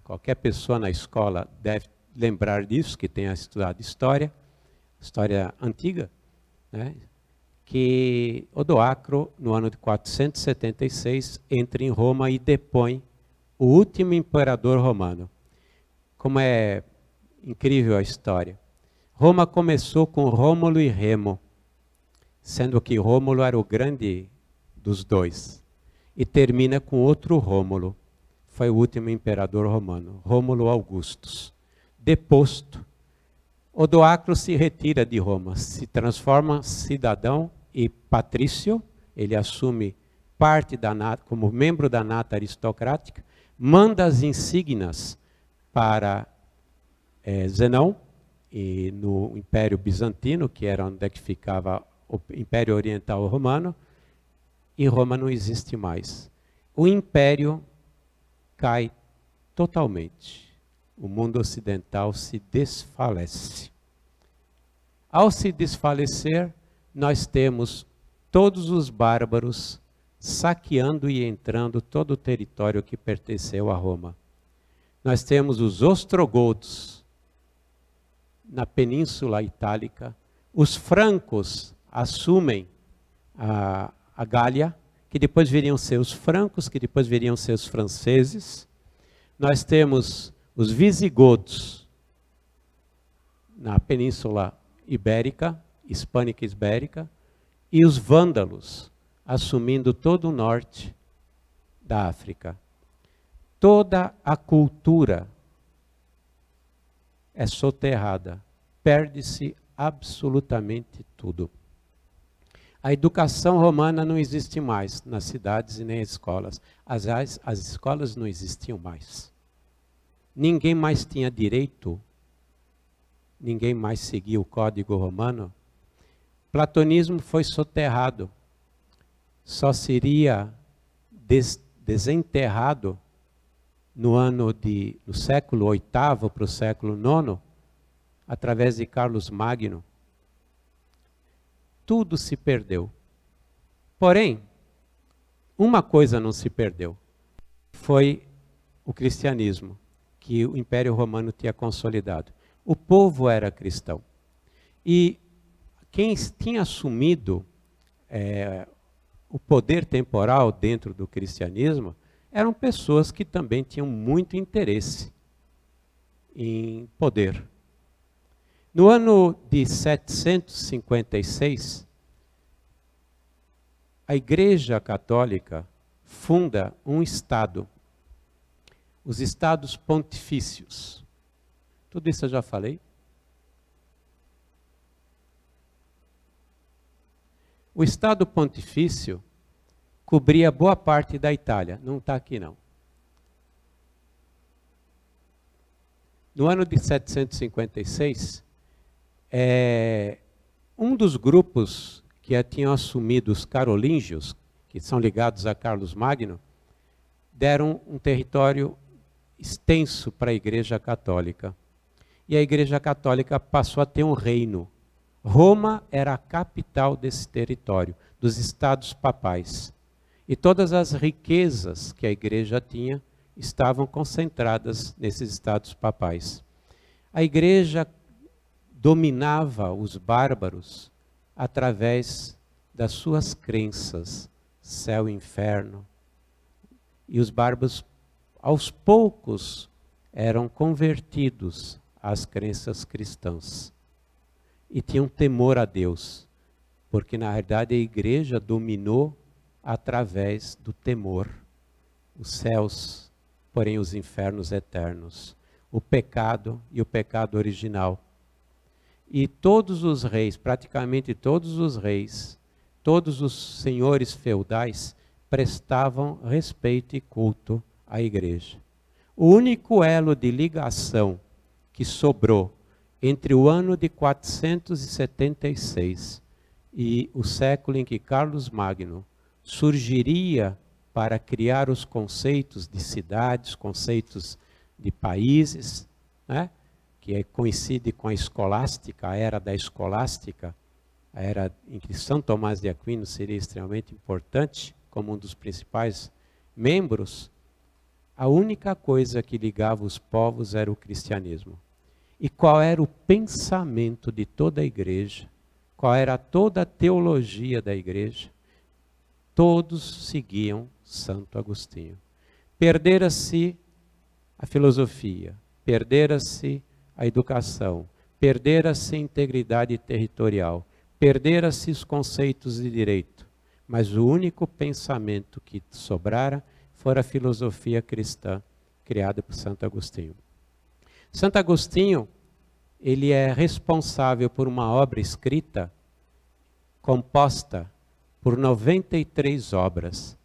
Qualquer pessoa na escola deve lembrar disso, que tenha estudado história antiga, né? Que Odoacro, no ano de 476, entra em Roma e depõe o último imperador romano. Como é incrível a história. Roma começou com Rômulo e Remo, sendo que Rômulo era o grande dos dois, e termina com outro Rômulo. Foi o último imperador romano, Rômulo Augustus. Deposto, Odoacro se retira de Roma, se transforma cidadão e patrício, ele assume parte como membro da nata aristocrática, manda as insígnias para Zenão e no Império Bizantino, que era onde é que ficava o Império Oriental Romano, e Roma não existe mais. O Império cai totalmente. O mundo ocidental se desfalece. Ao se desfalecer, nós temos todos os bárbaros saqueando e entrando todo o território que pertenceu a Roma. Nós temos os ostrogodos na Península Itálica, os francos assumem a Gália, que depois viriam ser os francos, que depois viriam ser os franceses. Nós temos os visigodos na Península Ibérica, Hispânica Ibérica, e os vândalos assumindo todo o norte da África. Toda a cultura é soterrada, perde-se absolutamente tudo. A educação romana não existe mais nas cidades e nem nas escolas. As escolas não existiam mais. Ninguém mais tinha direito, ninguém mais seguia o código romano. Platonismo foi soterrado. Só seria desenterrado no século VIII para o século IX, através de Carlos Magno. Tudo se perdeu. Porém, uma coisa não se perdeu. Foi o cristianismo, que o Império Romano tinha consolidado. O povo era cristão. E quem tinha assumido o poder temporal dentro do cristianismo eram pessoas que também tinham muito interesse em poder. No ano de 756, a Igreja Católica funda um Estado, os Estados Pontifícios. Tudo isso eu já falei. O Estado Pontifício cobria boa parte da Itália. Não está aqui, não. No ano de 756, um dos grupos que tinham assumido os carolíngios, que são ligados a Carlos Magno, deram um território extenso para a Igreja Católica. E a Igreja Católica passou a ter um reino. Roma era a capital desse território, dos estados papais. E todas as riquezas que a Igreja tinha estavam concentradas nesses estados papais. A Igreja dominava os bárbaros através das suas crenças, céu e inferno. E os bárbaros, aos poucos, eram convertidos às crenças cristãs. E tinham temor a Deus, porque na verdade a Igreja dominou através do temor. Os céus, porém os infernos eternos. O pecado e o pecado original. E todos os reis, praticamente todos os reis, todos os senhores feudais, prestavam respeito e culto à Igreja. O único elo de ligação que sobrou entre o ano de 476 e o século em que Carlos Magno surgiria para criar os conceitos de cidades, conceitos de países, né? Que coincide com a escolástica, a era da escolástica, a era em que São Tomás de Aquino seria extremamente importante, como um dos principais membros. A única coisa que ligava os povos era o cristianismo. E qual era o pensamento de toda a Igreja? Qual era toda a teologia da Igreja? Todos seguiam Santo Agostinho. Perdera-se a filosofia, perdera-se a educação, perdera-se a integridade territorial, perdera-se os conceitos de direito, mas o único pensamento que sobrara foi a filosofia cristã criada por Santo Agostinho. Santo Agostinho, ele é responsável por uma obra escrita composta por 93 obras,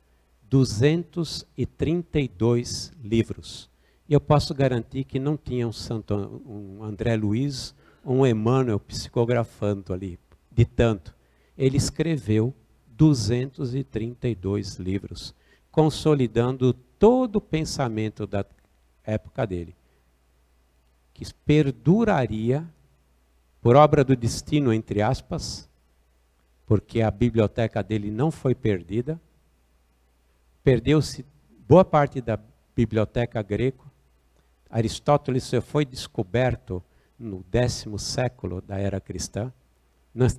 232 livros. E eu posso garantir que não tinha um André Luiz, um Emmanuel psicografando ali, de tanto. Ele escreveu 232 livros, consolidando todo o pensamento da época dele, que perduraria por obra do destino, entre aspas, porque a biblioteca dele não foi perdida, perdeu-se boa parte da biblioteca grega. Aristóteles só foi descoberto no 10º século da era cristã.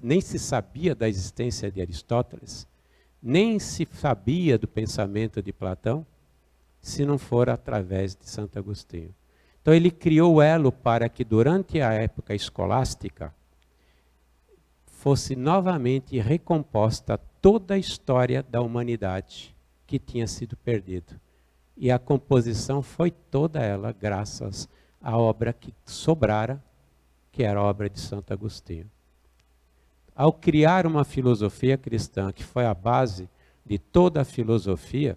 Nem se sabia da existência de Aristóteles, nem se sabia do pensamento de Platão, se não for através de Santo Agostinho. Então ele criou o elo para que durante a época escolástica fosse novamente recomposta toda a história da humanidade que tinha sido perdida. E a composição foi toda ela graças à obra que sobrara, que era a obra de Santo Agostinho. Ao criar uma filosofia cristã, que foi a base de toda a filosofia,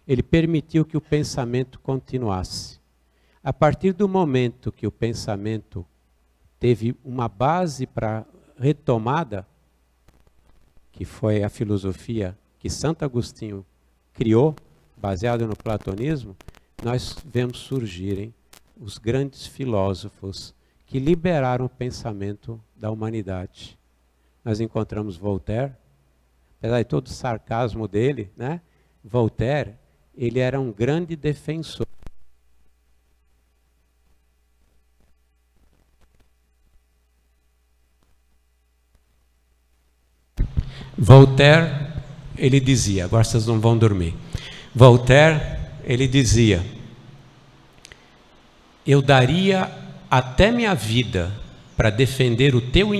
ele permitiu que o pensamento continuasse. A partir do momento que o pensamento teve uma base para retomada, que foi a filosofia que Santo Agostinho criou, baseado no platonismo, nós vemos surgirem os grandes filósofos que liberaram o pensamento da humanidade. Nós encontramos Voltaire, apesar de todo o sarcasmo dele, né? Voltaire, ele era um grande defensor. Voltaire, ele dizia, agora vocês não vão dormir. Voltaire, ele dizia: eu daria até minha vida para defender o teu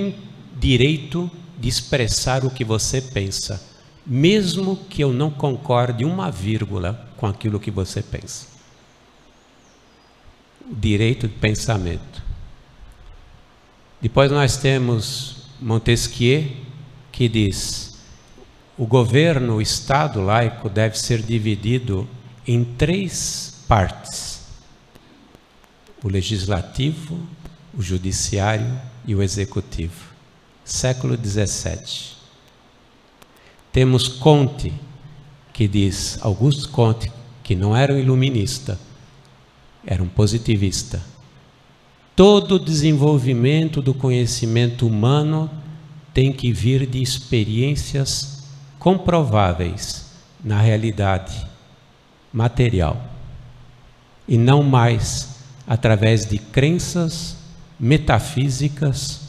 direito de expressar o que você pensa, mesmo que eu não concorde uma vírgula com aquilo que você pensa. O direito de pensamento. Depois nós temos Montesquieu, que diz: o governo, o Estado laico deve ser dividido em 3 partes: o legislativo, o judiciário e o executivo. Século XVII. Temos Comte, que diz, Auguste Comte, que não era um iluminista, era um positivista. Todo o desenvolvimento do conhecimento humano tem que vir de experiências comprováveis na realidade material, e não mais através de crenças metafísicas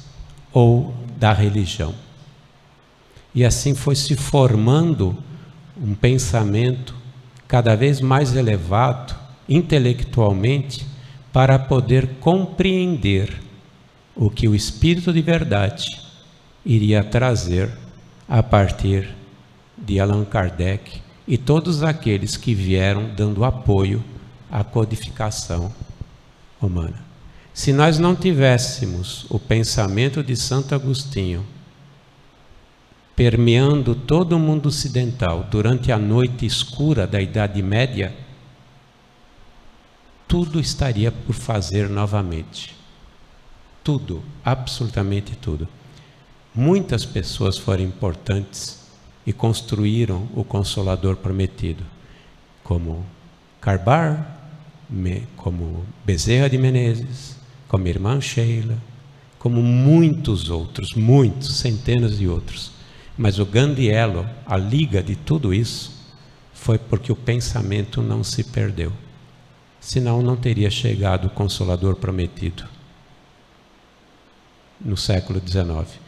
ou da religião. E assim foi se formando um pensamento cada vez mais elevado intelectualmente para poder compreender o que o Espírito de Verdade iria trazer a partir de Allan Kardec e todos aqueles que vieram dando apoio à codificação humana. Se nós não tivéssemos o pensamento de Santo Agostinho permeando todo o mundo ocidental durante a noite escura da Idade Média, tudo estaria por fazer novamente. Tudo, absolutamente tudo. Muitas pessoas foram importantes e construíram o Consolador Prometido, como Carbar, como Bezerra de Menezes, como Irmã Sheila, como muitos outros, muitos, centenas de outros. Mas o grande elo, a liga de tudo isso, foi porque o pensamento não se perdeu. Senão não teria chegado o Consolador Prometido no século XIX.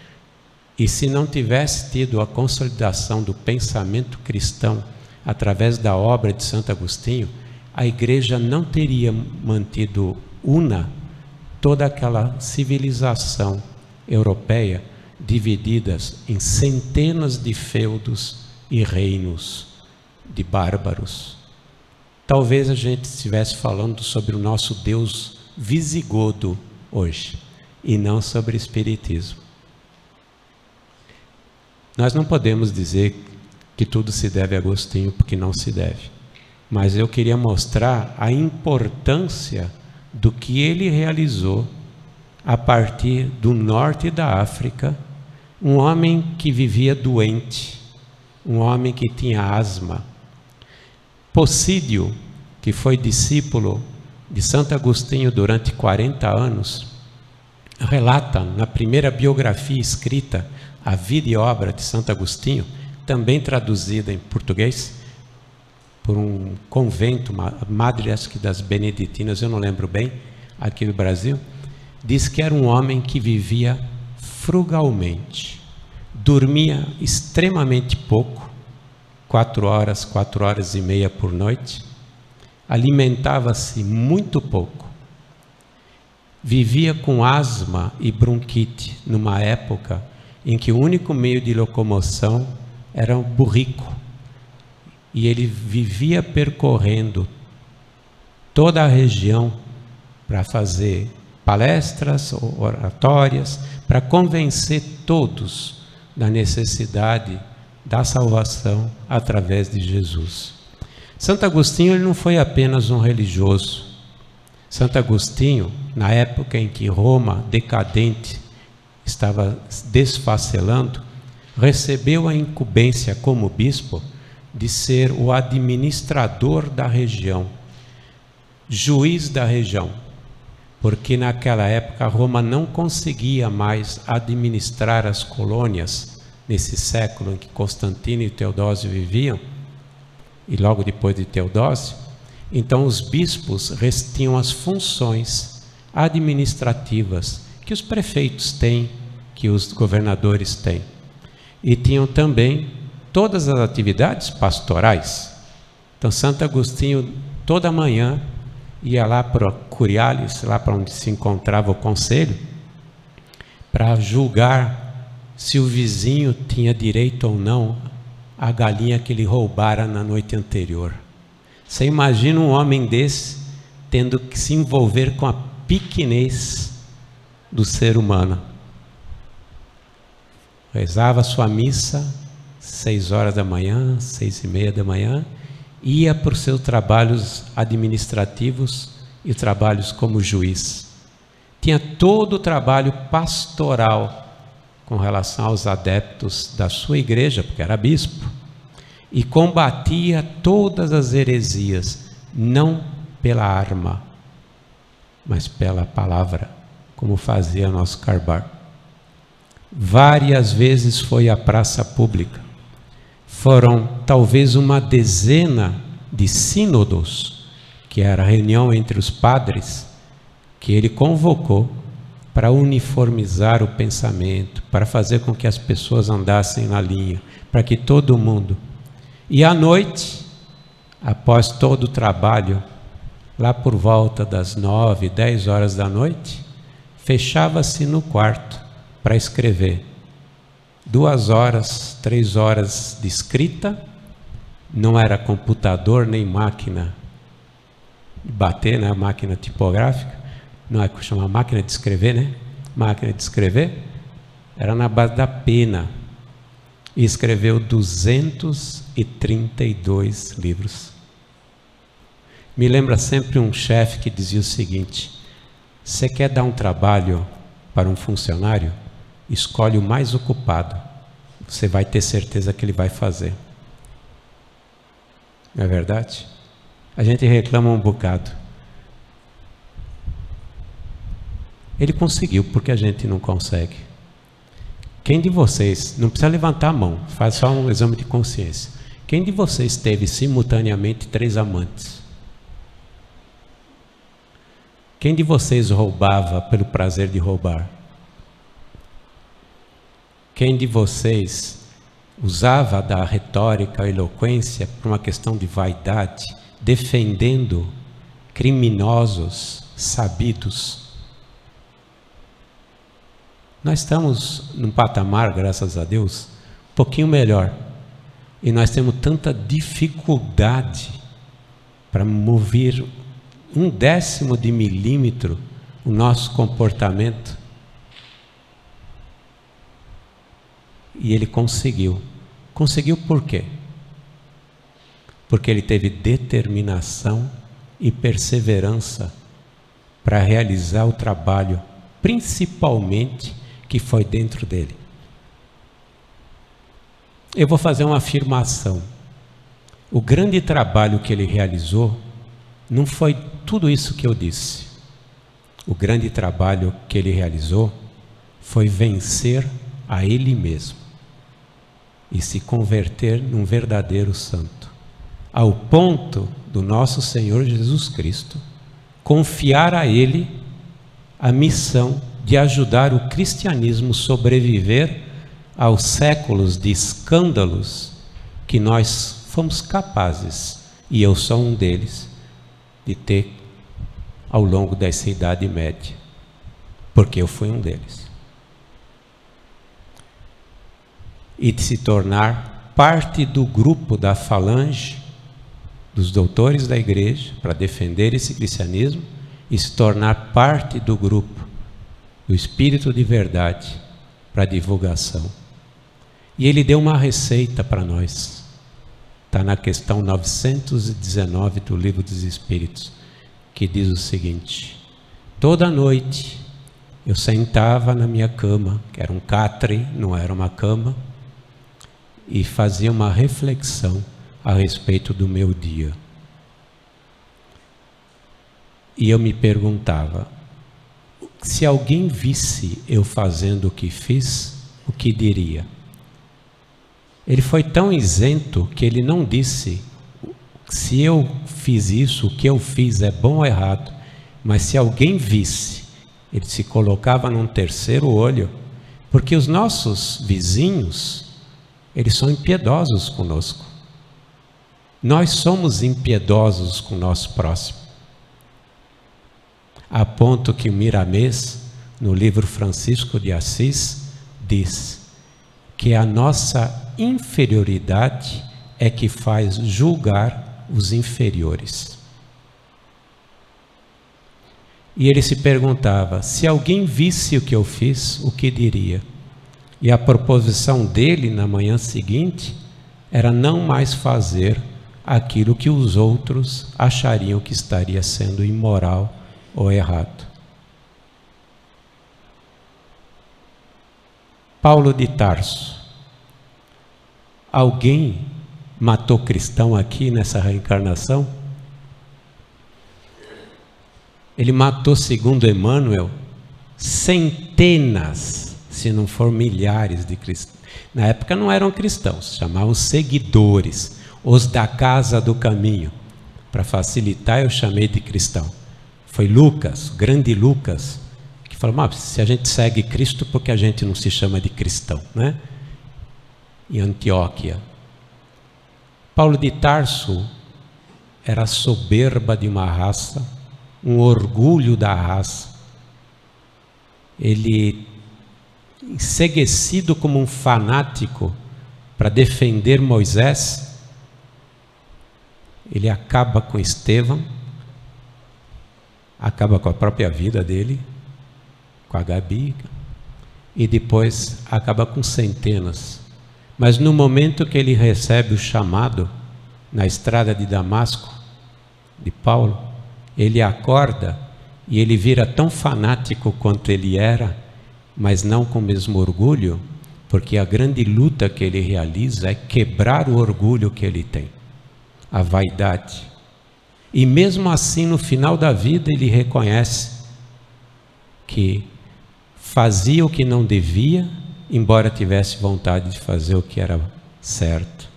E se não tivesse tido a consolidação do pensamento cristão através da obra de Santo Agostinho, a Igreja não teria mantido una toda aquela civilização europeia divididas em centenas de feudos e reinos de bárbaros. Talvez a gente estivesse falando sobre o nosso Deus visigodo hoje, e não sobre Espiritismo. Nós não podemos dizer que tudo se deve a Agostinho, porque não se deve. Mas eu queria mostrar a importância do que ele realizou a partir do norte da África, um homem que vivia doente, um homem que tinha asma. Posídio, que foi discípulo de Santo Agostinho durante 40 anos, relata na primeira biografia escrita, a vida e obra de Santo Agostinho, também traduzida em português, por um convento, madre acho que das Beneditinas, eu não lembro bem, aqui do Brasil, diz que era um homem que vivia frugalmente, dormia extremamente pouco, 4 horas e meia por noite, alimentava-se muito pouco, vivia com asma e bronquite, numa época em que o único meio de locomoção era o burrico, e ele vivia percorrendo toda a região para fazer palestras, oratórias, para convencer todos da necessidade da salvação através de Jesus. Santo Agostinho ele não foi apenas um religioso. Santo Agostinho, na época em que Roma, decadente, estava desfacelando, recebeu a incumbência como bispo de ser o administrador da região, juiz da região, porque naquela época Roma não conseguia mais administrar as colônias, nesse século em que Constantino e Teodósio viviam, e logo depois de Teodósio. Então os bispos tinham as funções administrativas que os prefeitos têm, que os governadores têm, e tinham também todas as atividades pastorais. Então Santo Agostinho toda manhã ia lá para o Curiales, lá para onde se encontrava o conselho, para julgar se o vizinho tinha direito ou não à galinha que ele roubara na noite anterior. Você imagina um homem desse tendo que se envolver com a pequenez do ser humano. Rezava sua missa 6 horas da manhã, 6:30 da manhã, ia para os seus trabalhos administrativos e trabalhos como juiz. Tinha todo o trabalho pastoral com relação aos adeptos da sua igreja, porque era bispo, e combatia todas as heresias, não pela arma, mas pela palavra, como fazia nosso Carbar. Várias vezes foi à praça pública. Foram talvez uma dezena de sínodos, que era a reunião entre os padres, que ele convocou para uniformizar o pensamento, para fazer com que as pessoas andassem na linha, para que todo mundo... E à noite, após todo o trabalho, lá por volta das 9, 10 horas da noite, fechava-se no quarto para escrever. 2 horas, 3 horas de escrita, não era computador nem máquina de bater, né? Máquina tipográfica, não é que chama máquina de escrever, né? Máquina de escrever, era na base da pena, e escreveu 232 livros. Me lembra sempre um chefe que dizia o seguinte: você quer dar um trabalho para um funcionário? Escolhe o mais ocupado, você vai ter certeza que ele vai fazer. Não é verdade? A gente reclama um bocado. Ele conseguiu, porque a gente não consegue. Quem de vocês, não precisa levantar a mão, faz só um exame de consciência. Quem de vocês teve simultaneamente 3 amantes? Quem de vocês roubava pelo prazer de roubar? Quem de vocês usava da retórica, a eloquência, por uma questão de vaidade, defendendo criminosos sabidos? Nós estamos num patamar, graças a Deus, um pouquinho melhor. E nós temos tanta dificuldade para mover 1/10 de milímetro o nosso comportamento. E ele conseguiu. Conseguiu por quê? Porque ele teve determinação e perseverança para realizar o trabalho principalmente que foi dentro dele. Eu vou fazer uma afirmação. O grande trabalho que ele realizou não foi tudo isso que eu disse. O grande trabalho que ele realizou foi vencer a ele mesmo e se converter num verdadeiro santo, ao ponto do nosso Senhor Jesus Cristo confiar a ele a missão de ajudar o cristianismo a sobreviver aos séculos de escândalos que nós fomos capazes, e eu sou um deles, de ter ao longo dessa Idade Média, porque eu fui um deles. E de se tornar parte do grupo da falange dos doutores da igreja para defender esse cristianismo e se tornar parte do grupo do Espírito de Verdade para divulgação. E ele deu uma receita para nós. Está na questão 919 do Livro dos Espíritos, que diz o seguinte: toda noite eu sentava na minha cama, que era um catre, não era uma cama, e fazia uma reflexão a respeito do meu dia. E eu me perguntava, se alguém visse eu fazendo o que fiz, o que diria? Ele foi tão isento que ele não disse se eu fiz isso, o que eu fiz é bom ou errado, mas se alguém visse, ele se colocava num terceiro olho, porque os nossos vizinhos, eles são impiedosos conosco. Nós somos impiedosos com o nosso próximo. A ponto que o Miramês, no livro Francisco de Assis, diz que a nossa inferioridade é que faz julgar os inferiores. E ele se perguntava, se alguém visse o que eu fiz, o que diria? E a proposição dele na manhã seguinte era não mais fazer aquilo que os outros achariam que estaria sendo imoral ou errado. Paulo de Tarso. Alguém matou cristão aqui nessa reencarnação? Ele matou, segundo Emmanuel, centenas, se não for milhares de cristãos. Na época não eram cristãos, chamavam seguidores, os da casa do caminho. Para facilitar, eu chamei de cristão. Foi Lucas, grande Lucas, que falou, se a gente segue Cristo, por que a gente não se chama de cristão, né? Em Antioquia. Paulo de Tarso era soberba de uma raça, um orgulho da raça. Ele, enceguecido como um fanático para defender Moisés, ele acaba com Estevão, acaba com a própria vida dele, com a Gabi, e depois acaba com centenas. Mas no momento que ele recebe o chamado na estrada de Damasco, de Paulo, ele acorda e ele vira tão fanático quanto ele era, mas não com o mesmo orgulho, porque a grande luta que ele realiza é quebrar o orgulho que ele tem, a vaidade. E mesmo assim, no final da vida, ele reconhece que fazia o que não devia, embora tivesse vontade de fazer o que era certo.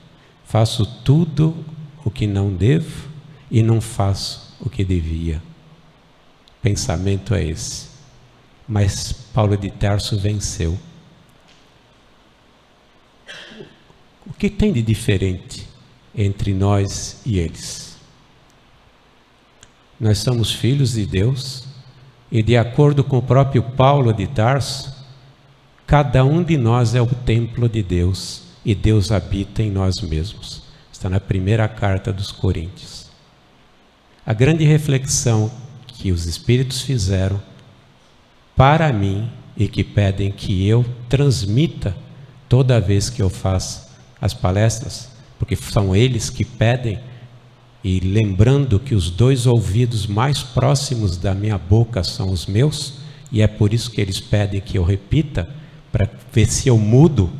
Faço tudo o que não devo e não faço o que devia. Pensamento é esse. Mas Paulo de Tarso venceu. O que tem de diferente entre nós e eles? Nós somos filhos de Deus e, de acordo com o próprio Paulo de Tarso, cada um de nós é o templo de Deus e Deus habita em nós mesmos. Está na primeira carta dos Coríntios. A grande reflexão que os Espíritos fizeram para mim e que pedem que eu transmita toda vez que eu faço as palestras, porque são eles que pedem, e lembrando que os dois ouvidos mais próximos da minha boca são os meus, e é por isso que eles pedem que eu repita, para ver se eu mudo,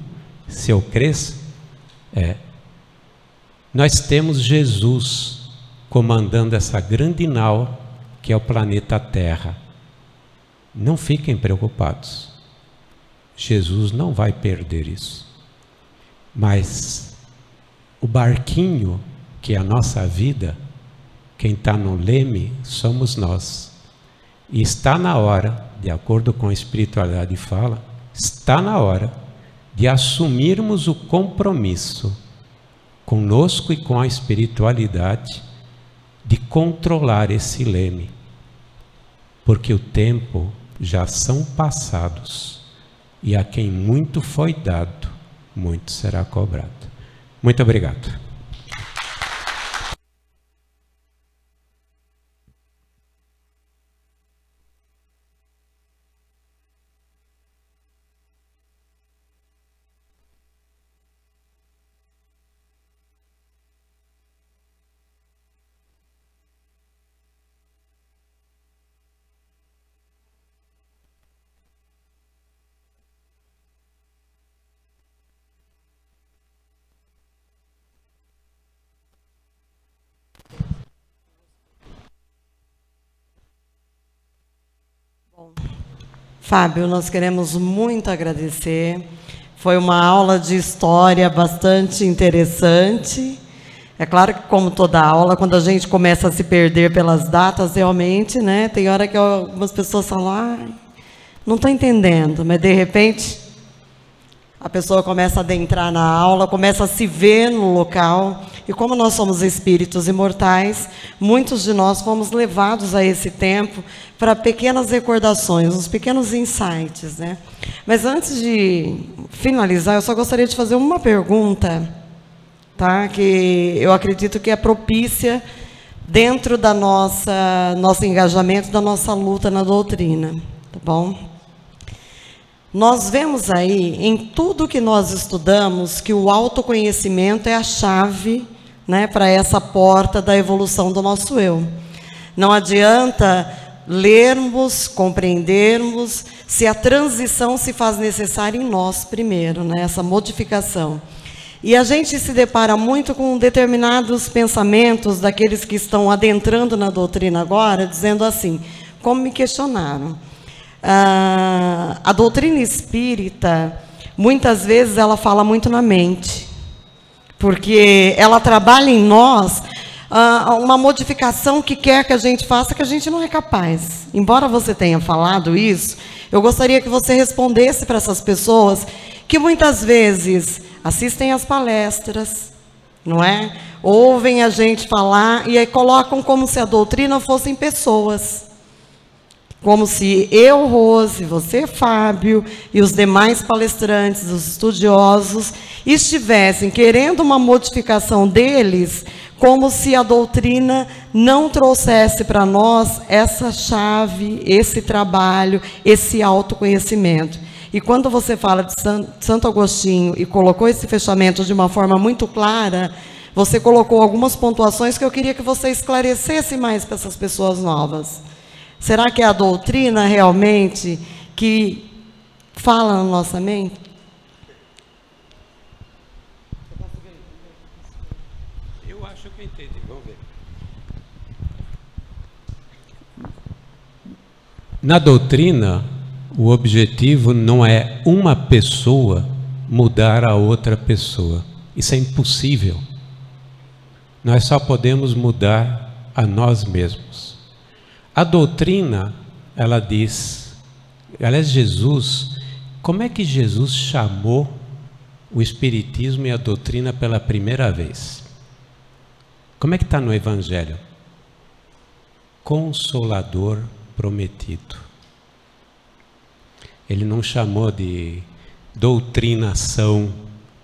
se eu cresço. Nós temos Jesus comandando essa grande nau que é o planeta Terra. Não fiquem preocupados. Jesus não vai perder isso. Mas o barquinho, que é a nossa vida, quem está no leme somos nós. E está na hora, de acordo com a espiritualidade fala, está na hora de assumirmos o compromisso conosco e com a espiritualidade de controlar esse leme. Porque o tempo já são passados, e a quem muito foi dado, muito será cobrado. Muito obrigado. Fábio, nós queremos muito agradecer. Foi uma aula de história bastante interessante. É claro que, como toda aula, quando a gente começa a se perder pelas datas, realmente, né, tem hora que algumas pessoas falam, não estou entendendo, mas de repente a pessoa começa a adentrar na aula, começa a se ver no local. E como nós somos espíritos imortais, muitos de nós fomos levados a esse tempo para pequenas recordações, uns pequenos insights, né? Mas antes de finalizar, eu só gostaria de fazer uma pergunta, tá? Que eu acredito que é propícia dentro da nosso engajamento, da nossa luta na doutrina, tá bom? Nós vemos aí, em tudo que nós estudamos, que o autoconhecimento é a chave, né, para essa porta da evolução do nosso eu. Não adianta lermos, compreendermos, se a transição se faz necessária em nós primeiro, né, essa modificação. E a gente se depara muito com determinados pensamentos daqueles que estão adentrando na doutrina agora, dizendo assim, como me questionaram. A doutrina espírita, muitas vezes, ela fala muito na mente, porque ela trabalha em nós uma modificação que quer que a gente faça, que a gente não é capaz. Embora você tenha falado isso, eu gostaria que você respondesse para essas pessoas que muitas vezes assistem às palestras, não é? Ouvem a gente falar e aí colocam como se a doutrina fossem pessoas. Como se eu, Rose, você, Fábio, e os demais palestrantes, os estudiosos, estivessem querendo uma modificação deles, como se a doutrina não trouxesse para nós essa chave, esse trabalho, esse autoconhecimento. E quando você fala de Santo Agostinho e colocou esse fechamento de uma forma muito clara, você colocou algumas pontuações que eu queria que você esclarecesse mais para essas pessoas novas. Será que é a doutrina realmente que fala na nossa mente? Eu acho que eu entendi. Vamos ver. Na doutrina, o objetivo não é uma pessoa mudar a outra pessoa. Isso é impossível. Nós só podemos mudar a nós mesmos. A doutrina, ela diz, aliás, Jesus, como é que Jesus chamou o Espiritismo e a doutrina pela primeira vez? Como é que está no Evangelho? Consolador prometido. Ele não chamou de doutrinação,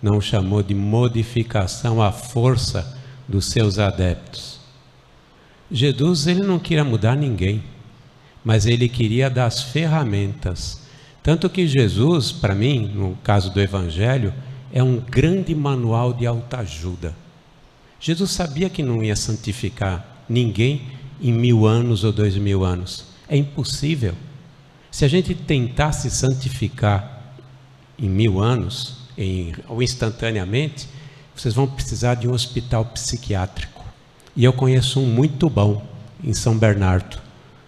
não chamou de modificação à força dos seus adeptos. Jesus, ele não queria mudar ninguém, mas ele queria dar as ferramentas. Tanto que Jesus, para mim, no caso do Evangelho, é um grande manual de autoajuda. Jesus sabia que não ia santificar ninguém em 1000 anos ou 2000 anos. É impossível. Se a gente tentar se santificar em 1000 anos, ou instantaneamente, vocês vão precisar de um hospital psiquiátrico. E eu conheço um muito bom em São Bernardo.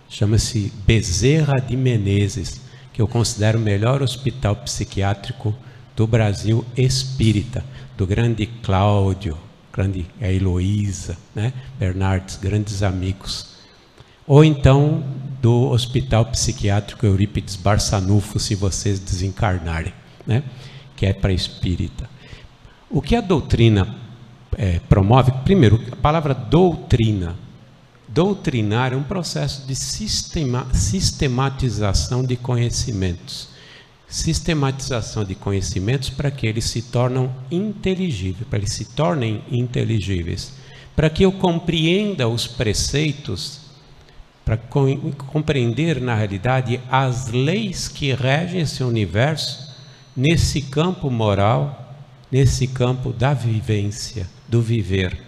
Chama-se Bezerra de Menezes, que eu considero o melhor hospital psiquiátrico do Brasil espírita, do grande Cláudio, grande Heloísa, né? Bernardes, grandes amigos. Ou então do Hospital Psiquiátrico Eurípides Barçanufo, se vocês desencarnarem, né? Que é para espírita. O que a doutrina promove? Primeiro, a palavra doutrina. Doutrinar é um processo de sistematização de conhecimentos. Sistematização de conhecimentos para que eles se tornem inteligíveis, para que eles se tornem inteligíveis, para que eu compreenda os preceitos, para compreender na realidade as leis que regem esse universo nesse campo moral, nesse campo da vivência, do viver.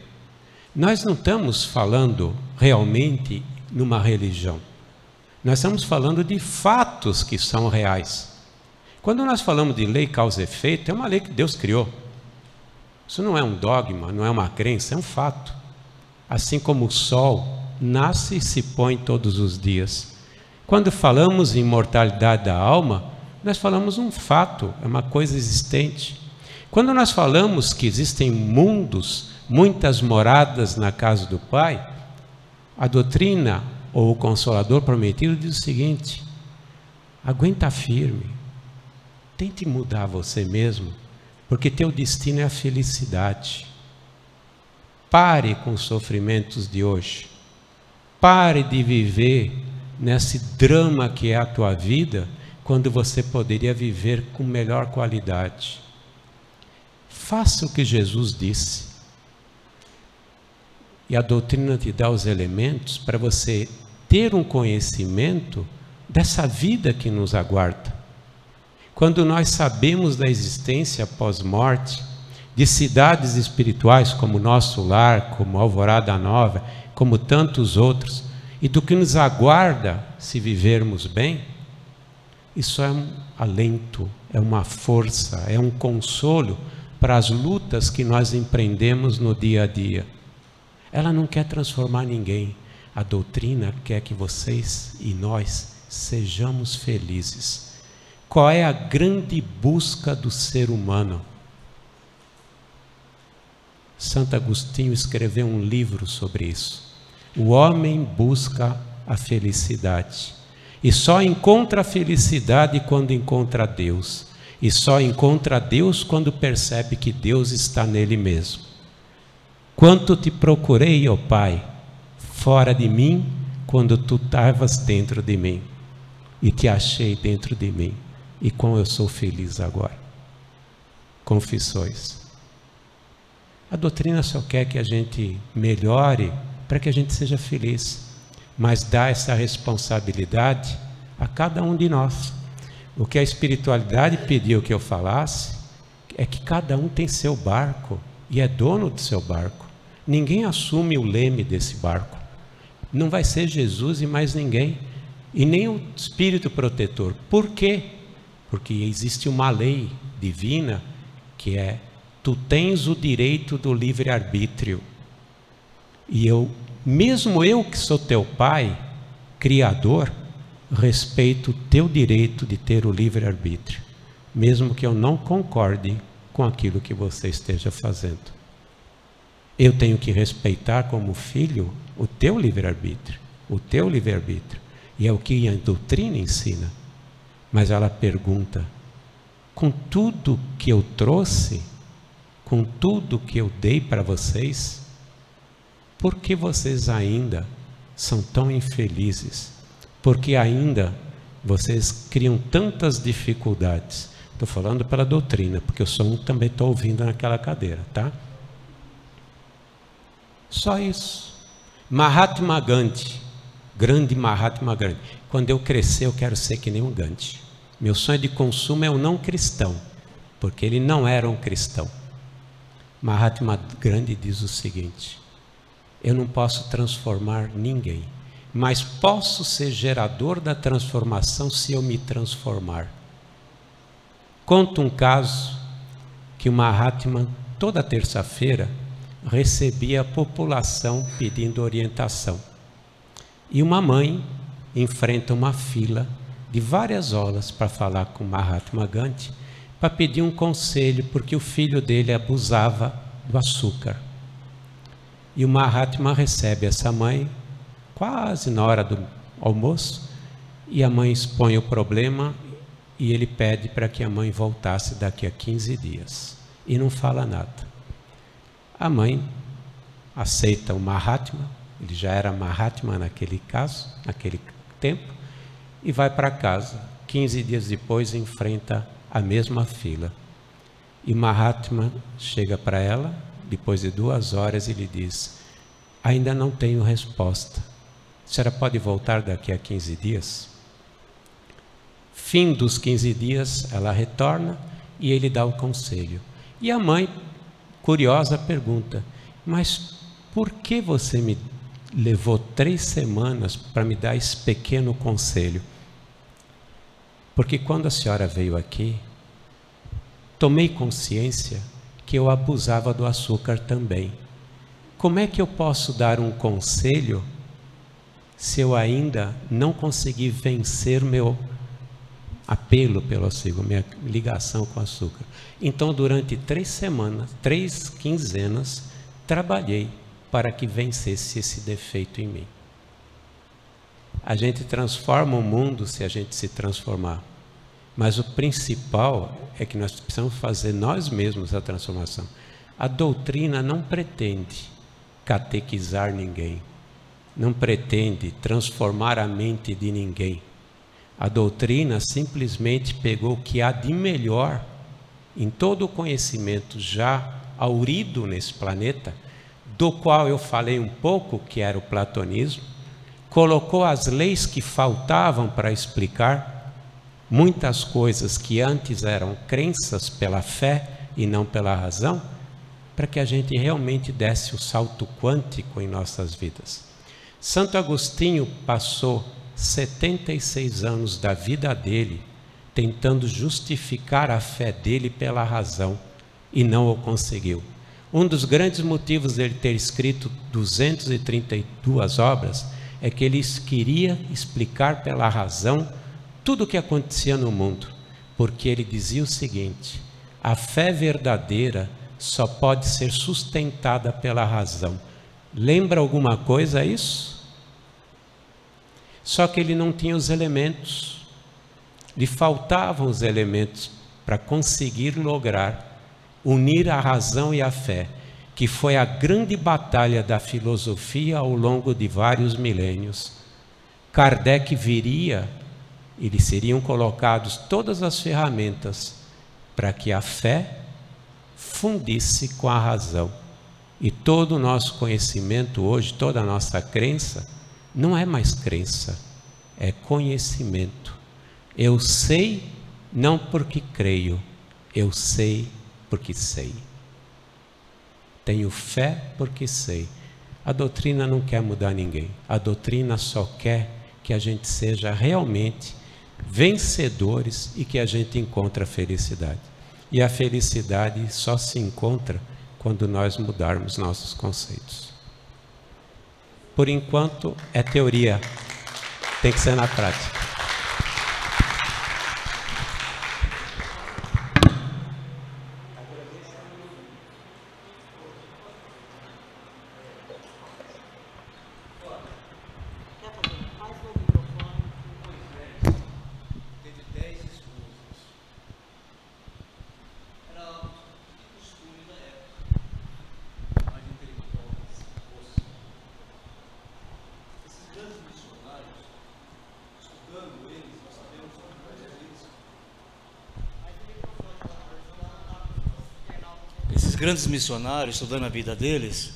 Nós não estamos falando realmente numa religião. Nós estamos falando de fatos que são reais. Quando nós falamos de lei, causa e efeito, é uma lei que Deus criou. Isso não é um dogma, não é uma crença, é um fato. Assim como o sol nasce e se põe todos os dias. Quando falamos em imortalidade da alma, nós falamos um fato, é uma coisa existente. Quando nós falamos que existem mundos, muitas moradas na casa do Pai, a doutrina ou o Consolador Prometido diz o seguinte: aguenta firme, tente mudar você mesmo, porque teu destino é a felicidade. Pare com os sofrimentos de hoje, pare de viver nesse drama que é a tua vida, quando você poderia viver com melhor qualidade. Faça o que Jesus disse. E a doutrina te dá os elementos para você ter um conhecimento dessa vida que nos aguarda. Quando nós sabemos da existência pós-morte, de cidades espirituais como Nosso Lar, como Alvorada Nova, como tantos outros, e do que nos aguarda se vivermos bem, isso é um alento, é uma força, é um consolo para as lutas que nós empreendemos no dia a dia. Ela não quer transformar ninguém. A doutrina quer que vocês e nós sejamos felizes. Qual é a grande busca do ser humano? Santo Agostinho escreveu um livro sobre isso. O homem busca a felicidade. E só encontra a felicidade quando encontra Deus. E só encontra Deus quando percebe que Deus está nele mesmo. Quanto te procurei, ó Pai, fora de mim, quando tu estavas dentro de mim, e te achei dentro de mim, e como eu sou feliz agora. Confissões. A doutrina só quer que a gente melhore para que a gente seja feliz, mas dá essa responsabilidade a cada um de nós. O que a espiritualidade pediu que eu falasse é que cada um tem seu barco e é dono do seu barco. Ninguém assume o leme desse barco. Não vai ser Jesus e mais ninguém. E nem o Espírito Protetor. Por quê? Porque existe uma lei divina que é: tu tens o direito do livre-arbítrio. E mesmo eu que sou teu pai, criador, respeito o teu direito de ter o livre-arbítrio, mesmo que eu não concorde com aquilo que você esteja fazendo. Eu tenho que respeitar como filho o teu livre-arbítrio, o teu livre-arbítrio. E é o que a doutrina ensina. Mas ela pergunta: com tudo que eu trouxe, com tudo que eu dei para vocês, por que vocês ainda são tão infelizes? Por que ainda vocês criam tantas dificuldades? Estou falando pela doutrina, porque eu sou um que também estou ouvindo naquela cadeira, tá? Só isso. Mahatma Gandhi, grande Mahatma Gandhi. Quando eu crescer, eu quero ser que nem um Gandhi. Meu sonho de consumo é o não cristão, porque ele não era um cristão. Mahatma Gandhi diz o seguinte: eu não posso transformar ninguém, mas posso ser gerador da transformação se eu me transformar. Conto um caso que o Mahatma, toda terça-feira, recebia a população pedindo orientação. E uma mãe enfrenta uma fila de várias horas para falar com Mahatma Gandhi, para pedir um conselho, porque o filho dele abusava do açúcar. E o Mahatma recebe essa mãe quase na hora do almoço, e a mãe expõe o problema, e ele pede para que a mãe voltasse daqui a 15 dias. E não fala nada. A mãe aceita o Mahatma, ele já era Mahatma naquele caso, naquele tempo, e vai para casa. 15 dias depois enfrenta a mesma fila. E Mahatma chega para ela, depois de 2 horas, e lhe diz: ainda não tenho resposta. A senhora pode voltar daqui a 15 dias? Fim dos 15 dias, ela retorna e ele dá o conselho. E a mãe, curiosa, pergunta: mas por que você me levou 3 semanas para me dar esse pequeno conselho? Porque quando a senhora veio aqui, tomei consciência que eu abusava do açúcar também. Como é que eu posso dar um conselho se eu ainda não consegui vencer meu apelo pelo açúcar, minha ligação com o açúcar? Então, durante 3 semanas, 3 quinzenas, trabalhei para que vencesse esse defeito em mim. A gente transforma o mundo se a gente se transformar. Mas o principal é que nós precisamos fazer nós mesmos a transformação. A doutrina não pretende catequizar ninguém, não pretende transformar a mente de ninguém. A doutrina simplesmente pegou o que há de melhor em todo o conhecimento já aurido nesse planeta, do qual eu falei um pouco, que era o platonismo, colocou as leis que faltavam para explicar muitas coisas que antes eram crenças pela fé e não pela razão, para que a gente realmente desse o salto quântico em nossas vidas. Santo Agostinho passou 76 anos da vida dele tentando justificar a fé dele pela razão e não o conseguiu. Um dos grandes motivos dele ter escrito 232 obras é que ele queria explicar pela razão tudo o que acontecia no mundo, porque ele dizia o seguinte: a fé verdadeira só pode ser sustentada pela razão. Lembra alguma coisa isso? Só que ele não tinha os elementos, lhe faltavam os elementos para conseguir lograr unir a razão e a fé, que foi a grande batalha da filosofia ao longo de vários milênios. Kardec viria e lhe seriam colocadas todas as ferramentas para que a fé fundisse com a razão. E todo o nosso conhecimento hoje, toda a nossa crença, não é mais crença, é conhecimento. Eu sei não porque creio, eu sei porque sei. Tenho fé porque sei. A doutrina não quer mudar ninguém. A doutrina só quer que a gente seja realmente vencedores e que a gente encontre a felicidade. E a felicidade só se encontra quando nós mudarmos nossos conceitos. Por enquanto é teoria, tem que ser na prática. Grandes missionários, estudando a vida deles,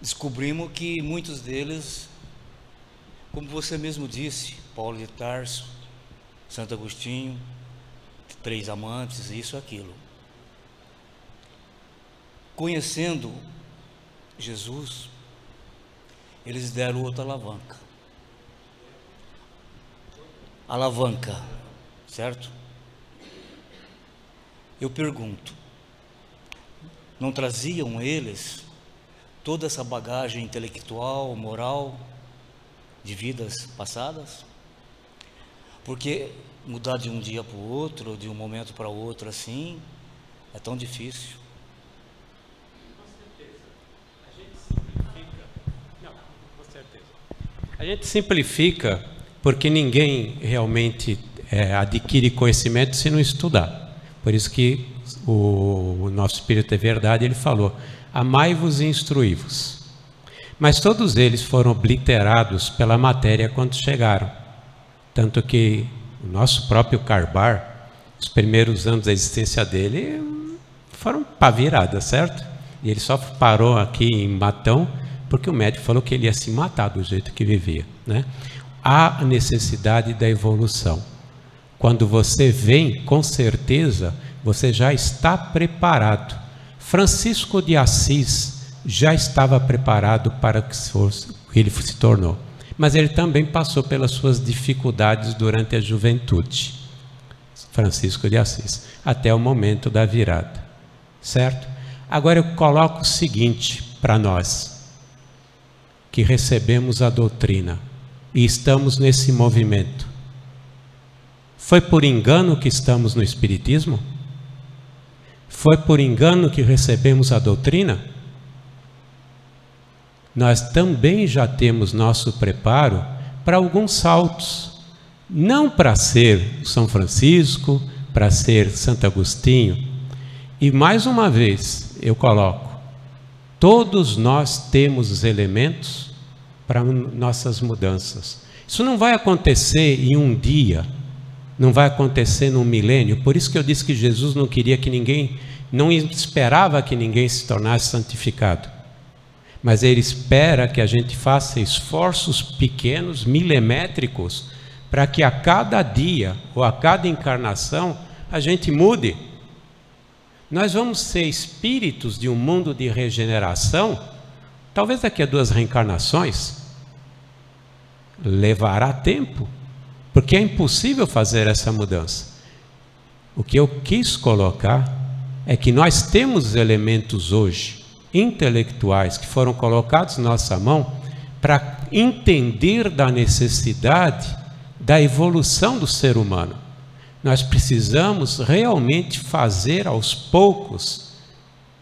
descobrimos que muitos deles, como você mesmo disse, Paulo de Tarso, Santo Agostinho, 3 amantes, isso, aquilo, conhecendo Jesus, eles deram outra alavanca. Alavanca, certo? Eu pergunto, não traziam eles toda essa bagagem intelectual, moral, de vidas passadas? Porque mudar de um dia para o outro, de um momento para o outro assim, é tão difícil. A gente simplifica porque ninguém realmente adquire conhecimento se não estudar. Por isso que o nosso Espírito é Verdade, ele falou, amai-vos e instruí-vos. Mas todos eles foram obliterados pela matéria quando chegaram. Tanto que o nosso próprio Carbar, os primeiros anos da existência dele foram para virada, certo? E ele só parou aqui em Matão porque o médico falou que ele ia se matar do jeito que vivia, né? Há a necessidade da evolução. Quando você vem, com certeza, você já está preparado. Francisco de Assis já estava preparado para o que ele se tornou. Mas ele também passou pelas suas dificuldades durante a juventude. Francisco de Assis, até o momento da virada. Certo? Agora eu coloco o seguinte para nós, que recebemos a doutrina e estamos nesse movimento. Foi por engano que estamos no Espiritismo? Foi por engano que recebemos a doutrina? Nós também já temos nosso preparo para alguns saltos. Não para ser São Francisco, para ser Santo Agostinho. E mais uma vez eu coloco, todos nós temos os elementos para nossas mudanças. Isso não vai acontecer em um dia, não vai acontecer num milênio. Por isso que eu disse que Jesus não queria que ninguém, não esperava que ninguém se tornasse santificado. Mas ele espera que a gente faça esforços pequenos, milimétricos, para que a cada dia ou a cada encarnação a gente mude. Nós vamos ser espíritos de um mundo de regeneração, talvez daqui a 2 reencarnações. Levará tempo, porque é impossível fazer essa mudança. O que eu quis colocar é que nós temos elementos hoje, intelectuais, que foram colocados na nossa mão para entender da necessidade da evolução do ser humano. Nós precisamos realmente fazer aos poucos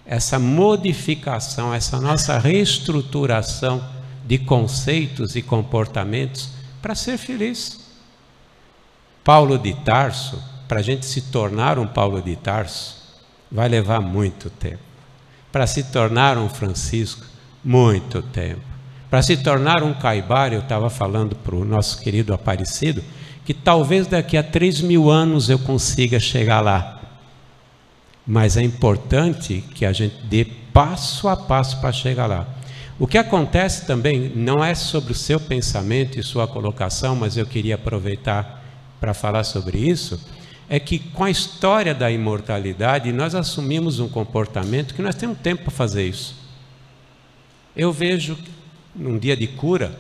essa modificação, essa nossa reestruturação de conceitos e comportamentos para ser feliz. Paulo de Tarso, para a gente se tornar um Paulo de Tarso, vai levar muito tempo. Para se tornar um Francisco, muito tempo. Para se tornar um Caibar, eu estava falando para o nosso querido Aparecido, que talvez daqui a 3.000 anos eu consiga chegar lá. Mas é importante que a gente dê passo a passo para chegar lá. O que acontece também não é sobre o seu pensamento e sua colocação, mas eu queria aproveitar para falar sobre isso, é que com a história da imortalidade nós assumimos um comportamento que nós temos tempo para fazer isso. Eu vejo num dia de cura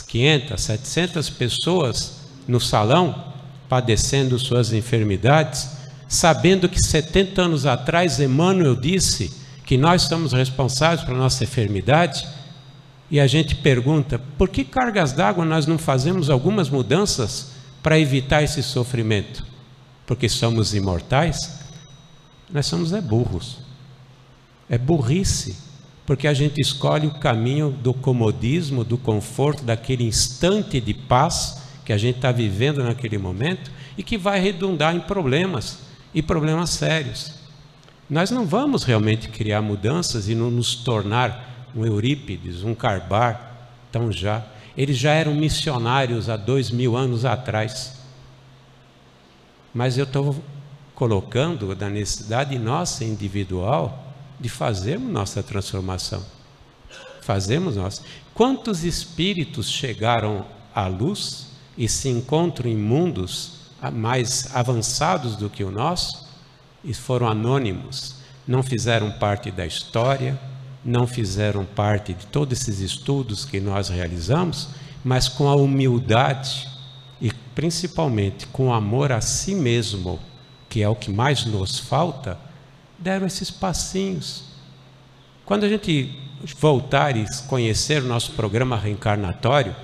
500, 700 pessoas no salão padecendo suas enfermidades, sabendo que 70 anos atrás Emmanuel disse que nós somos responsáveis pela nossa enfermidade, e a gente pergunta, por que cargas d'água nós não fazemos algumas mudanças para evitar esse sofrimento? Porque somos imortais? Nós somos burros. É burrice, porque a gente escolhe o caminho do comodismo, do conforto, daquele instante de paz que a gente está vivendo naquele momento e que vai redundar em problemas, e problemas sérios. Nós não vamos realmente criar mudanças e não nos tornar um Eurípides, um Carbar, tão já. Eles já eram missionários há 2.000 anos atrás. Mas eu estou colocando da necessidade nossa individual de fazermos nossa transformação. Fazemos nós. Quantos espíritos chegaram à luz e se encontram em mundos mais avançados do que o nosso? E foram anônimos, não fizeram parte da história, não fizeram parte de todos esses estudos que nós realizamos, mas com a humildade e principalmente com o amor a si mesmo, que é o que mais nos falta, deram esses passinhos. Quando a gente voltar e conhecer o nosso programa reencarnatório,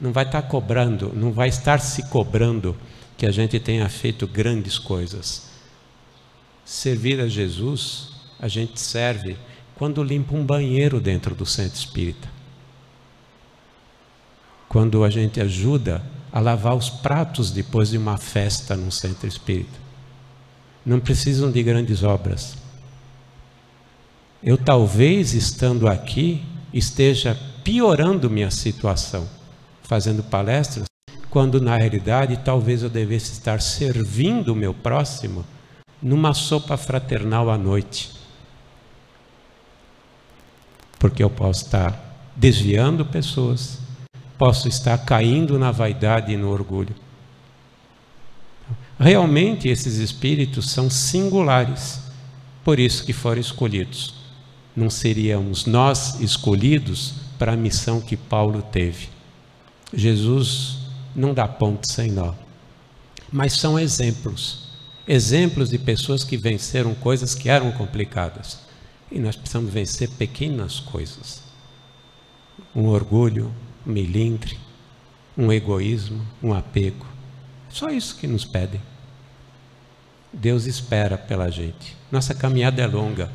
não vai estar cobrando, não vai estar se cobrando que a gente tenha feito grandes coisas. Servir a Jesus, a gente serve quando limpa um banheiro dentro do centro espírita. Quando a gente ajuda a lavar os pratos depois de uma festa no centro espírita. Não precisam de grandes obras. Eu talvez, estando aqui, esteja piorando minha situação, fazendo palestras, quando na realidade talvez eu devesse estar servindo o meu próximo numa sopa fraternal à noite. Porque eu posso estar desviando pessoas, posso estar caindo na vaidade e no orgulho. Realmente esses espíritos são singulares, por isso que foram escolhidos. Não seríamos nós escolhidos para a missão que Paulo teve. Jesus não dá ponto sem nó, mas são exemplos de pessoas que venceram coisas que eram complicadas. E nós precisamos vencer pequenas coisas. Um orgulho, um melindre, um egoísmo, um apego. Só isso que nos pedem. Deus espera pela gente. Nossa caminhada é longa.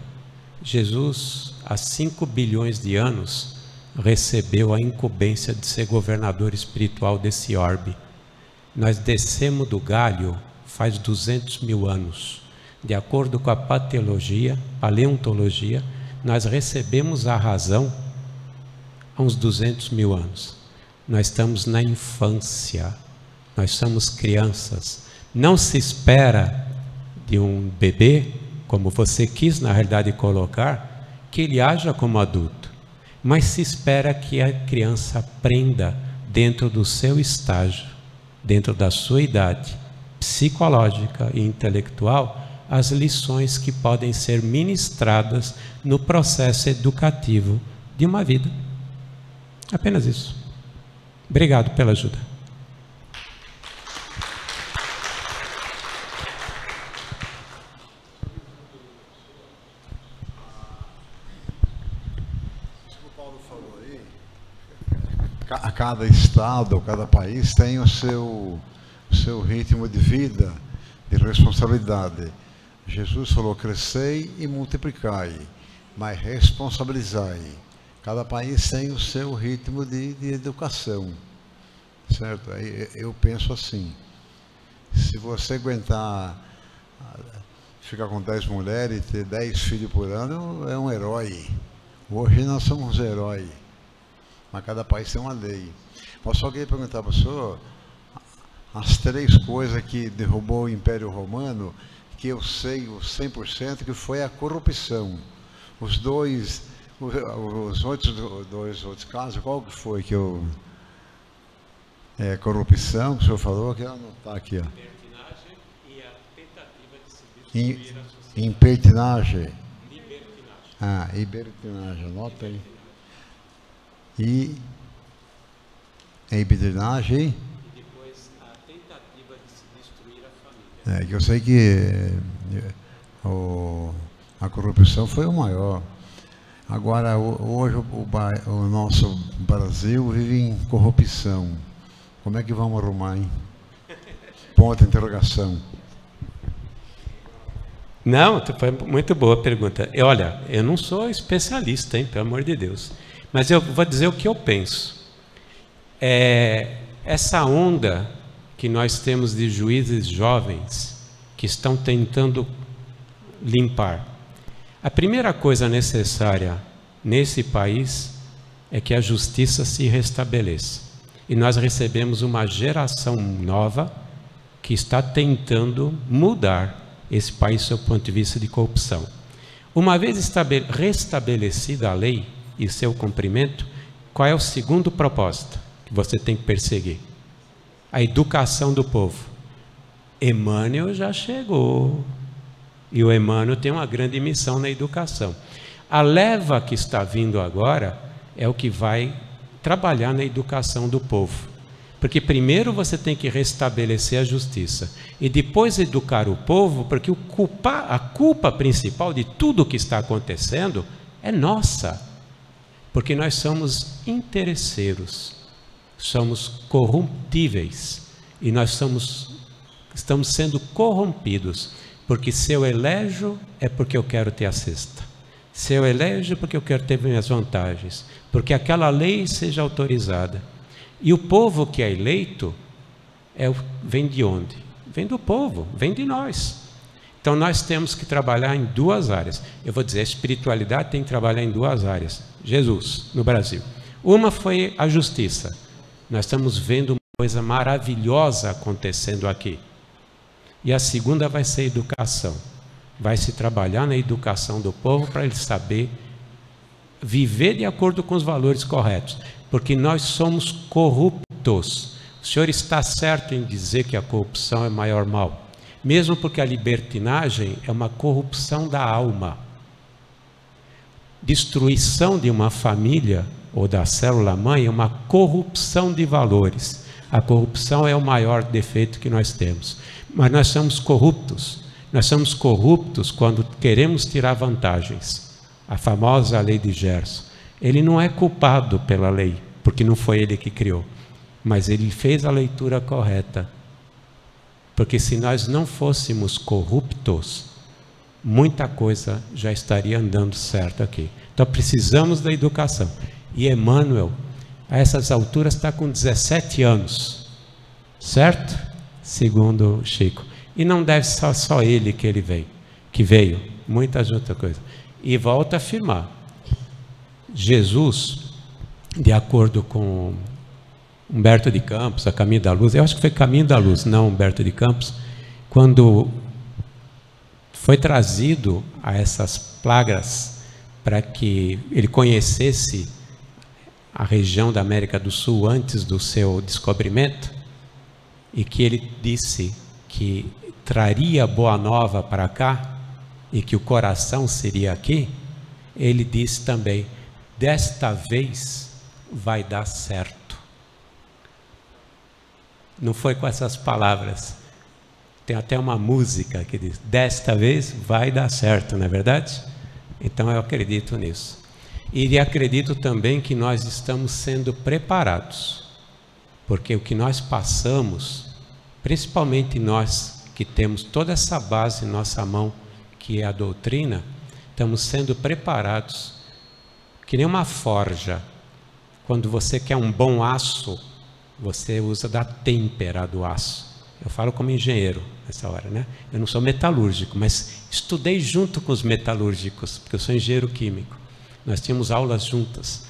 Jesus, há 5 bilhões de anos, recebeu a incumbência de ser governador espiritual desse orbe. Nós descemos do galho faz 200 mil anos. De acordo com a paleontologia, nós recebemos a razão há uns 200 mil anos. Nós estamos na infância, nós somos crianças. Não se espera de um bebê, como você quis na realidade colocar, que ele haja como adulto, mas se espera que a criança aprenda dentro do seu estágio, dentro da sua idade psicológica e intelectual, as lições que podem ser ministradas no processo educativo de uma vida. Apenas isso. Obrigado pela ajuda. Cada estado, cada país tem o seu ritmo de vida, de responsabilidade. Jesus falou: crescei e multiplicai, mas responsabilizai. Cada país tem o seu ritmo de educação, certo? Eu penso assim: se você aguentar ficar com 10 mulheres e ter 10 filhos por ano, é um herói. Hoje nós somos heróis. Mas cada país tem uma lei. Mas só queria perguntar para o senhor as 3 coisas que derrubou o Império Romano, que eu sei o 100%, que foi a corrupção. Os dois outros casos, qual que foi que eu... corrupção, que o senhor falou, que ela não está aqui. Ó. Libertinagem e a tentativa de se destruir a sociedade. Impertinagem. Libertinagem. Libertinagem, anota aí. E a libertinagem. E depois a tentativa de se destruir a família. Que eu sei que a corrupção foi o maior. Agora, hoje o nosso Brasil vive em corrupção. Como é que vamos arrumar, hein? Ponto de interrogação. Não, foi muito boa a pergunta. Olha, eu não sou especialista, hein, pelo amor de Deus. Mas eu vou dizer o que eu penso. Essa onda que nós temos de juízes jovens que estão tentando limpar. A primeira coisa necessária nesse país é que a justiça se restabeleça. E nós recebemos uma geração nova que está tentando mudar esse país do seu ponto de vista de corrupção. Uma vez restabelecida a lei e seu cumprimento, qual é o segundo propósito que você tem que perseguir? A educação do povo. Emmanuel já chegou. E o Emmanuel tem uma grande missão na educação. A leva que está vindo agora é o que vai trabalhar na educação do povo. Porque primeiro você tem que restabelecer a justiça e depois educar o povo, porque a culpa principal de tudo o que está acontecendo é nossa. Porque nós somos interesseiros, somos corruptíveis e nós estamos sendo corrompidos. Porque se eu elejo é porque eu quero ter a cesta. Se eu elejo é porque eu quero ter minhas vantagens. Porque aquela lei seja autorizada. E o povo que é eleito vem de onde? Vem do povo, vem de nós. Então nós temos que trabalhar em duas áreas. Eu vou dizer, a espiritualidade tem que trabalhar em duas áreas. Jesus, no Brasil. Uma foi a justiça. Nós estamos vendo uma coisa maravilhosa acontecendo aqui. E a segunda vai ser a educação. Vai se trabalhar na educação do povo para ele saber viver de acordo com os valores corretos. Porque nós somos corruptos. O senhor está certo em dizer que a corrupção é o maior mal. Mesmo porque a libertinagem é uma corrupção da alma. Destruição de uma família ou da célula-mãe é uma corrupção de valores. A corrupção é o maior defeito que nós temos. Mas nós somos corruptos. Nós somos corruptos quando queremos tirar vantagens. A famosa lei de Gerson. Ele não é culpado pela lei, porque não foi ele que criou. Mas ele fez a leitura correta. Porque se nós não fôssemos corruptos, muita coisa já estaria andando certo aqui. Então precisamos da educação. E Emmanuel, a essas alturas, está com 17 anos. Certo? Segundo Chico. E não deve ser só ele que veio. Muita outra coisa. E volta a afirmar. Jesus, de acordo com Humberto de Campos, a Caminho da Luz, eu acho que foi Caminho da Luz, não Humberto de Campos, quando foi trazido a essas plagas para que ele conhecesse a região da América do Sul antes do seu descobrimento, e que ele disse que traria boa nova para cá, e que o coração seria aqui, ele disse também, desta vez vai dar certo. Não foi com essas palavras. Tem até uma música que diz, desta vez vai dar certo, não é verdade? Então eu acredito nisso. E acredito também que nós estamos sendo preparados. Porque o que nós passamos, principalmente nós que temos toda essa base em nossa mão, que é a doutrina, estamos sendo preparados, que nem uma forja. Quando você quer um bom aço, você usa da têmpera do aço. Eu falo como engenheiro nessa hora, né? Eu não sou metalúrgico, mas estudei junto com os metalúrgicos, porque eu sou engenheiro químico. Nós tínhamos aulas juntas.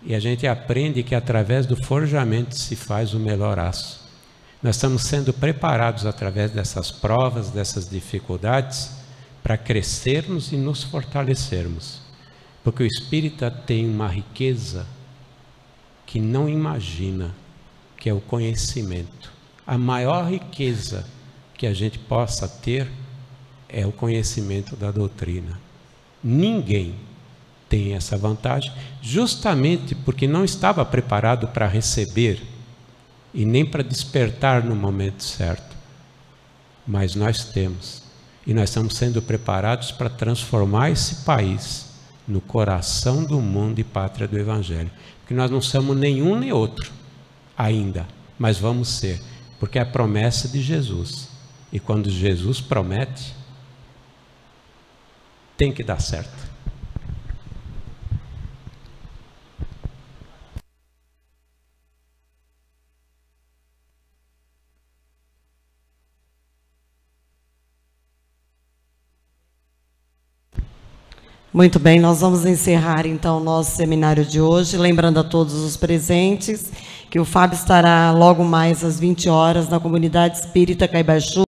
E a gente aprende que através do forjamento se faz o melhor aço. Nós estamos sendo preparados através dessas provas, dessas dificuldades, para crescermos e nos fortalecermos. Porque o espírita tem uma riqueza que não imagina, que é o conhecimento. A maior riqueza que a gente possa ter é o conhecimento da doutrina. Ninguém tem essa vantagem, justamente porque não estava preparado para receber e nem para despertar no momento certo. Mas nós temos. E nós estamos sendo preparados para transformar esse país no coração do mundo e pátria do Evangelho. Porque nós não somos nenhum nem outro ainda, mas vamos ser. Porque é a promessa de Jesus. E quando Jesus promete, tem que dar certo. Muito bem, nós vamos encerrar então o nosso seminário de hoje, lembrando a todos os presentes que o Fábio estará logo mais às 20 horas na Comunidade Espírita Caibaixu,